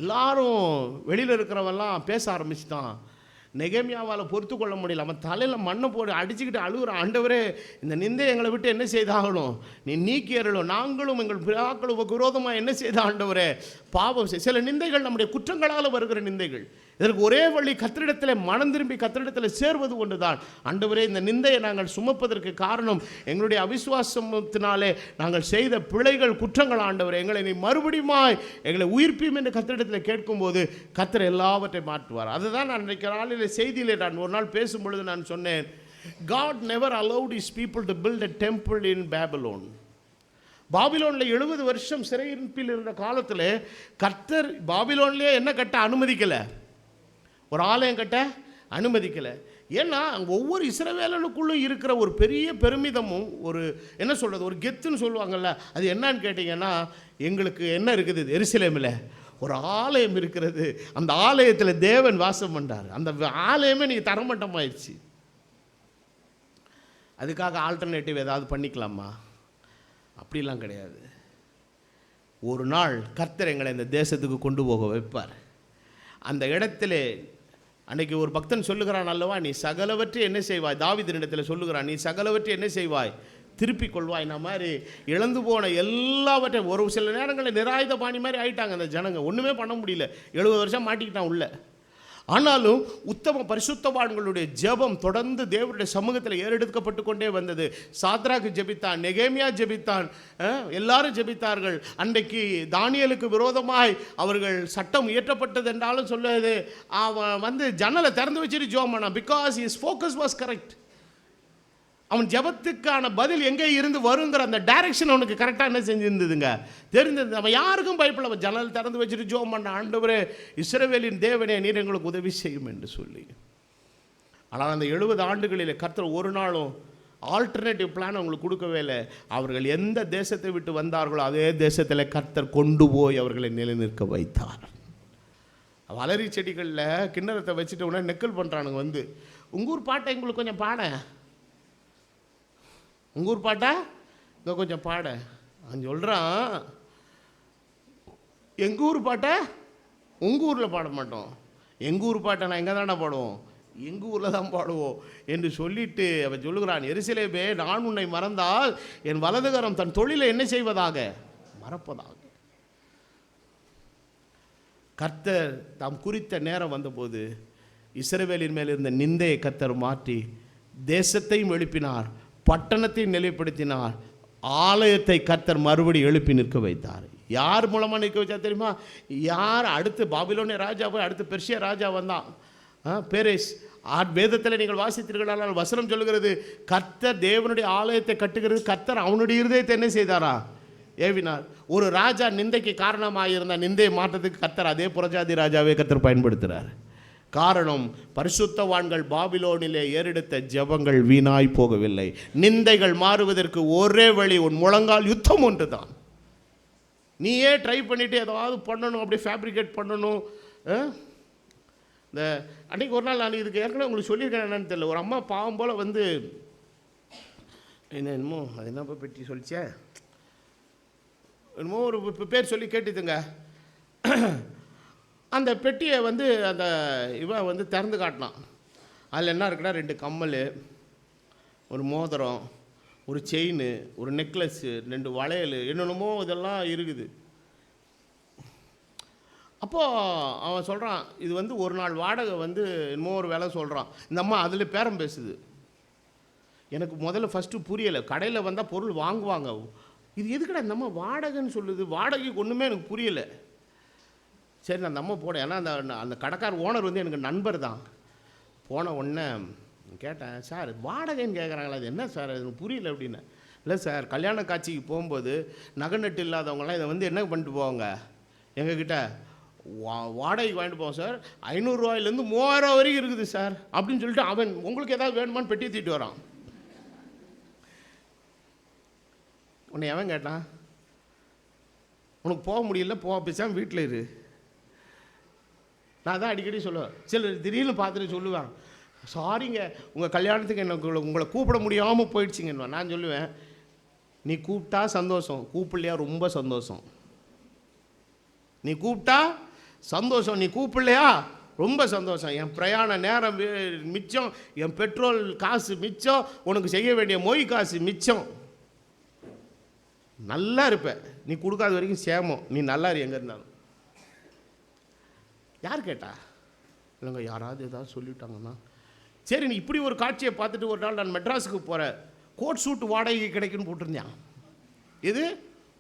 எல்லாரும் வெளியில் இருக்கிறவெல்லாம் பேச ஆரம்பிச்சுட்டான். நெகேமியாவால் பொறுத்து கொள்ள முடியல. அவன் தலையில் மண்ணை போட்டு அடிச்சுக்கிட்டு அழுகுற, ஆண்டவரே இந்த நிந்தை எங்களை விட்டு என்ன செய்தாகணும், நீ நீக்கி அருளும், நாங்களும் எங்கள் பிதாக்களும் விரோதமாக என்ன செய்த ஆண்டவரே பாவம். சில நிந்தைகள் நம்முடைய குற்றங்களால் வருகிற நிந்தைகள். இதற்கு ஒரே வழி கர்த்தரிடத்தில் மனம் திரும்பி கர்த்தரிடத்தில் சேர்வது ஒன்று தான். ஆண்டவரே இந்த நிந்தையை நாங்கள் சுமப்பதற்கு காரணம் எங்களுடைய அவிசுவாசத்தினாலே நாங்கள் செய்த பிழைகள், குற்றங்கள். ஆண்டவரே எங்களை நீ மறுபடியுமாய் எங்களை உயிர்ப்பியும் என்று கர்த்தரிடத்தில் கேட்கும்போது கர்த்தர் எல்லாவற்றையும் மாற்றுவார். அதுதான் நான் இன்றைக்கு நாளில் செய்தியிலே நான் ஒரு நாள் பேசும்பொழுது நான் சொன்னேன், God never allowed his people to build a temple in Babylon. பாபிலோனில் 70 வருஷம் சிறையிருப்பில் இருந்த காலத்தில் கர்த்தர் பாபிலோன்லேயே என்ன கட்ட அனுமதிக்கலை, ஒரு ஆலயம் கட்ட அனுமதிக்கலை. ஏன்னா அங்கே ஒவ்வொரு இஸ்ரவேலனுக்குள்ளும் இருக்கிற ஒரு பெரிய பெருமிதமும் ஒரு என்ன சொல்கிறது, ஒரு கெத்துன்னு சொல்லுவாங்கள்ல, அது என்னன்னு கேட்டிங்கன்னா, எங்களுக்கு என்ன இருக்குது எருசலேமில் ஒரு ஆலயம் இருக்கிறது, அந்த ஆலயத்தில் தேவன் வாசம் பண்ணார், அந்த ஆலயமே நீங்கள் தரமட்டமாயிடுச்சு. அதுக்காக ஆல்டர்னேட்டிவ் ஏதாவது பண்ணிக்கலாமா? அப்படிலாம் கிடையாது. ஒரு நாள் கர்த்தர் எங்களை இந்த தேசத்துக்கு கொண்டு போக வைப்பார். அந்த இடத்துல அன்னைக்கு ஒரு பக்தன் சொல்லுகிறான் அல்லவா, நீ சகலவற்றை என்ன செய்வாய், தாவீதினிடத்தில் சொல்லுகிறான், நீ சகலவற்றை என்ன செய்வாய், திருப்பிக் கொள்வாய். நான் மாதிரி இழந்து போன எல்லாவற்றையும், ஒரு சில நேரங்களில் நிராயுத பாணி மாதிரி ஆயிட்டாங்க அந்த ஜனங்க, ஒன்றுமே பண்ண முடியல, 70 வருஷம் மாட்டிக்கிட்டான் உள்ள. ஆனாலும் உத்தம பரிசுத்தவான்களுடைய ஜெபம் தொடர்ந்து தேவனுடைய சமூகத்தில் ஏறெடுக்கப்பட்டு கொண்டே வந்தது. சாத்ராக்கு ஜெபித்தான், நெகேமியா ஜெபித்தான், எல்லாரும் ஜெபித்தார்கள். அன்றைக்கு தானியேலுக்கு விரோதமாய் அவர்கள் சட்டம் இயற்றப்பட்டது என்றாலும் சொல்லுது, அவன் ஜன்னலை திறந்து வச்சுட்டு ஜெபம் பண்ணான். Because his focus was correct. அவன் ஜெபத்துக்கான பதில் எங்கே இருந்து வருங்கிற அந்த டைரக்ஷன் அவனுக்கு கரெக்டாக என்ன செஞ்சிருந்ததுங்க, தெரிந்தது. அவன் யாருக்கும் பயப்படல, அவன் ஜன்னல் திறந்து வச்சுட்டு ஜெபம் பண்ண, ஆண்டவரே இஸ்ரவேலின் தேவனே நீர் எங்களுக்கு உதவி செய்யும் என்று சொல்லி. ஆனால் அந்த 70 ஆண்டுகளில் கர்த்தர் ஒரு நாளும் ஆல்டர்னேட்டிவ் பிளான் அவங்களுக்கு கொடுக்கவே இல்லை. அவர்கள் எந்த தேசத்தை விட்டு வந்தார்களோ அதே தேசத்தில் கர்த்தர் கொண்டு போய் அவர்களை நிலைநிற்க வைத்தார். வளரி செடிகளில் கிண்ணறத்தை வச்சுட்டு உடனே நெக்கல் பண்ணுறானுங்க வந்து, உங்கள் ஊர் பாட்டை எங்களுக்கு கொஞ்சம் பாட, உங்கள் ஊர் பாட்டா இங்கே கொஞ்சம் பாட. அவன் சொல்கிறான், எங்கள் ஊர் பாட்டை உங்கள் ஊரில் பாட மாட்டோம், எங்கள் ஊர் பாட்டை நான் எங்கே தானே பாடுவோம், எங்கள் ஊரில் தான் பாடுவோம் என்று சொல்லிட்டு அவன் சொல்லுகிறான், எருசலேமே நான் உன்னை மறந்தால் என் வலதுகரம் தன் தொழிலை என்ன செய்வதாக, மறப்பதாக. கர்த்தர் தாம் குறித்த நேரம் வந்தபோது இஸ்ரவேலின் மேல் இருந்த நிந்தையை கர்த்தர் மாற்றி தேசத்தையும் எழுப்பினார், பட்டணத்தையும் நிலைப்படுத்தினார், ஆலயத்தை கர்த்தர் மறுபடி எழுப்பி நிற்க வைத்தார். யார் மூலமாக நிற்க வச்சா தெரியுமா? யார் அடுத்து பாபிலோனிய ராஜா போய் அடுத்து பெர்ஷியா ராஜா வந்தான், பேரேஸ். வேதத்தில் நீங்கள் வாசித்தீர்களானால் வசனம் சொல்லுகிறது, கர்த்தர் தேவனுடைய ஆலயத்தை கட்டுகிறது, கர்த்தர் அவனுடைய இருதயத்தை என்ன செய்தாரா, ஏவினார். ஒரு ராஜா நிந்தைக்கு காரணமாக இருந்தால் நிந்தையை மாற்றத்துக்கு கர்த்தர் அதே புறஜாதி ராஜாவே கர்த்தர் பயன்படுத்துகிறார். காரணம், பரிசுத்தவான்கள் பாபிலோனிலே ஏறெடுத்த ஜெபங்கள் வீணாய் போகவில்லை. நிந்தைகள் மாறுவதற்கு ஒரே வழி, உன் முழங்கால் யுத்தம் ஒன்று தான். நீயே ட்ரை பண்ணிவிட்டு ஏதாவது பண்ணணும், அப்படியே ஃபேப்ரிகேட் பண்ணணும். இந்த அன்றைக்கி ஒரு நாள் நான் இதுக்கு ஏற்கனவே உங்களுக்கு சொல்லியிருக்கேன் என்னன்னு தெரியல. ஒரு அம்மா பாவம் போல் வந்து என்னமோ அது என்ன பெட்டி சொல்லிச்சே, என்னமோ ஒரு பேர் சொல்லி கேட்டுதுங்க. அந்த பெட்டியை வந்து அந்த இவன் வந்து திறந்து காட்டினான். அதில் என்ன இருக்குன்னா 2 கம்மல், ஒரு மோதிரம், ஒரு செயின், ஒரு நெக்லஸ்ஸு, 2 வளையல், என்னென்னமோ இதெல்லாம் இருக்குது. அப்போது அவன் சொல்கிறான், இது வந்து ஒரு நாள் வாடகை வந்து என்னமோ ஒரு விலை சொல்கிறான். இந்த அம்மா அதில் பேரம் பேசுது. எனக்கு முதல்ல ஃபஸ்ட்டு புரியலை. கடையில் வந்தால் பொருள் வாங்குவாங்க, இது எதுக்கடா இந்த அம்மா வாடகைன்னு சொல்லுது, வாடகைக்கு ஒன்றுமே எனக்கு புரியலை. சரி நான் அந்த அம்மா போனேன், ஏன்னா அந்த கடைக்கார் ஓனர் வந்து எனக்கு நண்பர் தான். போன உடனே கேட்டேன், சார் வாடகைன்னு கேட்குறாங்களா, அது என்ன சார் எனக்கு புரியல அப்படின்னு. இல்லை சார், கல்யாண காட்சிக்கு போகும்போது நகை நட்டு இல்லாதவங்களாம் இதை வந்து என்ன பண்ணிட்டு போவாங்க, எங்ககிட்ட வாடகைக்கு வாங்கிட்டு போவோம் சார், 500 ரூபாயிலேருந்து 3000 வரைக்கும் இருக்குது சார் அப்படின்னு சொல்லிட்டு அவன் உங்களுக்கு ஏதாவது வேணுமான்னு பெட்டி தூக்கிட்டு வரான். உன்னை எவன் கேட்டான், உனக்கு போக முடியல, பேசாமல் வீட்டில் இரு. நான் தான் அடிக்கடி சொல்லுவேன். சிலர் திடீர்னு பார்த்துட்டு சொல்லுவேன், சாரிங்க உங்கள் கல்யாணத்துக்கு எனக்கு உங்களை கூப்பிட முடியாமல் போயிடுச்சிங்கன்னு. நான் சொல்லுவேன், நீ கூப்பிட்டா சந்தோஷம், கூப்பிடலையா ரொம்ப சந்தோஷம். நீ கூப்பிட்டா சந்தோஷம், நீ கூப்பிடலையா ரொம்ப சந்தோஷம். என் பிரயாண நேரம் மிச்சம், என் பெட்ரோல் காசு மிச்சம், உனக்கு செய்ய வேண்டிய மொய் காசு மிச்சம். நல்லா இருப்ப, நீ கொடுக்காத வரைக்கும் சேமம், நீ நல்லா இரு எங்கே இருந்தாலும். யார் கேட்டா? இல்லைங்க, யாராவது ஏதாவது சொல்லிவிட்டாங்கன்னா. சரி, நீ இப்படி ஒரு காட்சியை பார்த்துட்டு ஒரு நாள் நான் மெட்ராஸுக்கு போகிறேன், கோட் சூட் வாடகைக்கு கிடைக்குன்னு போட்டிருந்தேன். இது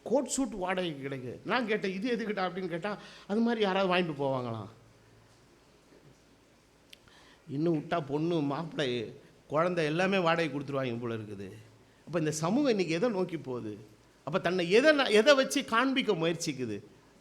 கோட் சூட் வாடகைக்கு கிடைக்கு. நான் கேட்டேன், இது எதுக்கிட்டா அப்படின்னு கேட்டால், அது மாதிரி யாராவது வாங்கிட்டு போவாங்களாம். இன்னும் விட்டா பொண்ணு மாப்பிள்ளை குழந்தை எல்லாமே வாடகை கொடுத்துருவாங்க போல இருக்குது. அப்போ இந்த சமூகம் இன்றைக்கி எதை நோக்கி போகுது? அப்போ தன்னை எதை வச்சு காண்பிக்க முயற்சிக்குது?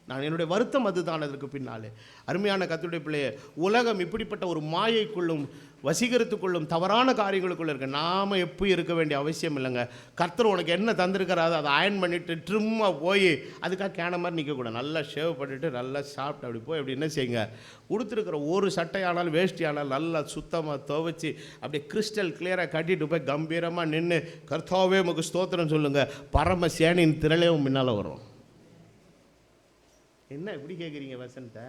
நான் என்னுடைய வருத்தம் அதுதான் அதற்கு பின்னாலே. அருமையான கர்த்தருடைய பிள்ளையே, உலகம் இப்படிப்பட்ட ஒரு மாயைக்குள்ளும் வசீகரத்துக்குள்ளும் தவறான காரியங்களுக்குள்ளே இருக்க. நாம் எப்போ இருக்க வேண்டிய அவசியம் இல்லைங்க. கர்த்தர் உனக்கு என்ன தந்திருக்கிறாரோ அதை அயன் பண்ணிவிட்டு ட்ரிம்மாக போய் அதுக்காக கேன மாதிரி நிற்கக்கூடாது. நல்லா ஷேவ் பண்ணிவிட்டு நல்லா சாப்பிட்டு அப்படி போய் அப்படி என்ன செய்யுங்க, கொடுத்துருக்குற ஒரு சட்டையானாலும் வேஷ்டி ஆனாலும் நல்லா சுத்தமாக துவைச்சி அப்படியே கிறிஸ்டல் கிளியராக கட்டிட்டு போய் கம்பீரமாக நின்று கர்த்தாவே உமக்கு ஸ்தோத்திரம் சொல்லுங்கள், பரம சேனின் திரளையும் முன்னால் வரும். என்ன இப்படி கேட்குறீங்க வசனத்தை?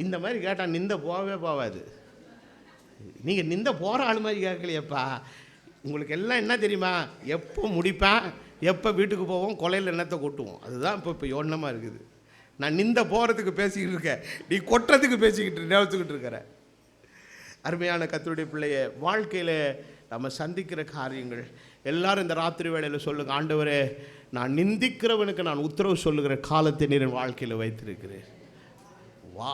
இந்த மாதிரி கேட்டால் நிந்த போகவே போகாது. நீங்கள் நிந்த போகிற ஆள் மாதிரி கேட்கலையப்பா. உங்களுக்கு எல்லாம் என்ன தெரியுமா, எப்போ முடிப்பேன், எப்போ வீட்டுக்கு போவோம், கொலையில் எண்ணத்தை கொட்டுவோம். அதுதான் இப்போ யோனமாக இருக்குது. நான் நிந்த போகிறதுக்கு பேசிக்கிட்டு இருக்கேன், நீ கொட்டுறதுக்கு பேசிக்கிட்டு இருக்கிற. அருமையான கர்த்தருடைய பிள்ளைய, வாழ்க்கையில் நம்ம சந்திக்கிற காரியங்கள் எல்லாரும் இந்த ராத்திரி வேளையில் சொல்லுங்க, ஆண்டவரே நான் நிந்திக்கிறவனுக்கு நான் உத்தரவு சொல்லுகிற காலத்தை நீர் என் வாழ்க்கையில் வைத்திருக்கிறேன்.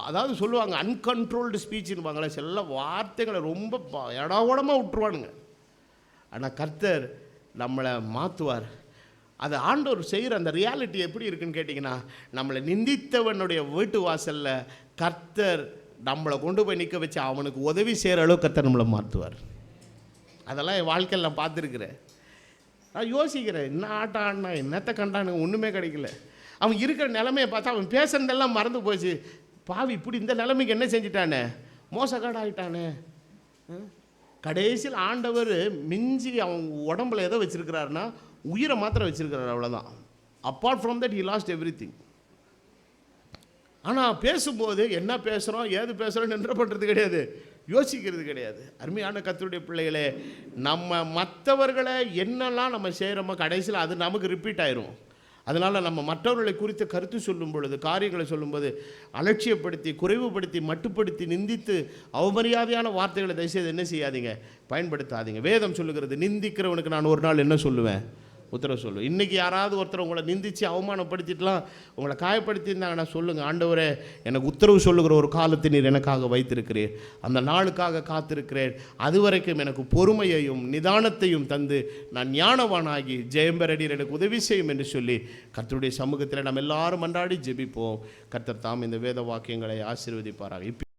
அதாவது சொல்லுவாங்க அன்கண்ட்ரோல்டு ஸ்பீச்சுன்னு சில வார்த்தைகளை ரொம்ப இடோடமாக விட்டுருவானுங்க. ஆனால் கர்த்தர் நம்மளை மாற்றுவார். அதை ஆண்டவர் செய்கிற அந்த ரியாலிட்டி எப்படி இருக்குன்னு கேட்டிங்கன்னா, நம்மளை நிந்தித்தவனுடைய வீட்டு வாசலில் கர்த்தர் நம்மளை கொண்டு போய் நிற்க வச்சு அவனுக்கு உதவி செய்கிற அளவுக்கு கர்த்தர் நம்மளை மாற்றுவார். அதெல்லாம் என் வாழ்க்கையில் நான் பார்த்துருக்குறேன். நான் யோசிக்கிறேன், என்ன ஆட்டம் ஆடினா என்னத்தை கண்டானுங்க, ஒன்றுமே கிடைக்கல. அவன் இருக்கிற நிலைமையை பார்த்தா அவன் பேசுறதெல்லாம் மறந்து போச்சு. பாவி இப்படி இந்த நிலைமைக்கு என்ன செஞ்சிட்டானே, மோசக்காடாயிட்டானே. கடைசியில் ஆண்டவர் மிஞ்சி அவன் உடம்புல எதை வச்சிருக்கிறாருன்னா உயிரை மாத்திரம் வச்சிருக்கிறார், அவ்வளோதான். Apart from that he lost every thing. ஆனால் பேசும்போது என்ன பேசுகிறோம் ஏது பேசுகிறோம் என்ன பண்ணுறது கிடையாது, யோசிக்கிறது கிடையாது. அருமையான கர்த்தருடைய பிள்ளைகளே, நம்ம மற்றவர்களை என்னெல்லாம் நம்ம செய்கிறோமோ கடைசியில் அது நமக்கு ரிப்பீட் ஆயிரும். அதனால் நம்ம மற்றவர்களை குறித்து கருத்து சொல்லும் பொழுது, காரியங்களை சொல்லும்போது அலட்சியப்படுத்தி, குறைவுபடுத்தி, மட்டுப்படுத்தி, நிந்தித்து, அவமரியாதையான வார்த்தைகளை தயவுசெய்து என்ன செய்யாதீங்க, பயன்படுத்தாதீங்க. வேதம் சொல்லுகிறது, நிந்திக்கிறவனுக்கு நான் ஒரு நாள் என்ன சொல்லுவேன், உத்தரவு சொல்லுவேன். இன்றைக்கி யாராவது ஒருத்தர் உங்களை நிந்தித்து அவமானப்படுத்திட்டுலாம் உங்களை காயப்படுத்தியிருந்தாங்கன்னா சொல்லுங்கள், ஆண்டவரே எனக்கு உத்தரவு சொல்லுகிற ஒரு காலத்தை நீர் எனக்காக வைத்திருக்கிறீர், அந்த நாளுக்காக காத்திருக்கிறேன், அதுவரைக்கும் எனக்கு பொறுமையையும் நிதானத்தையும் தந்து நான் ஞானவானாகி ஜெயம்பெறடீர் எனக்கு உதவி செய்யும் என்று சொல்லி கர்த்தருடைய சமூகத்தில் நம்ம எல்லாரும் மன்றாடி ஜெபிப்போம். கர்த்தர் தாம் இந்த வேத வாக்கியங்களை ஆசீர்வதிப்பாராக.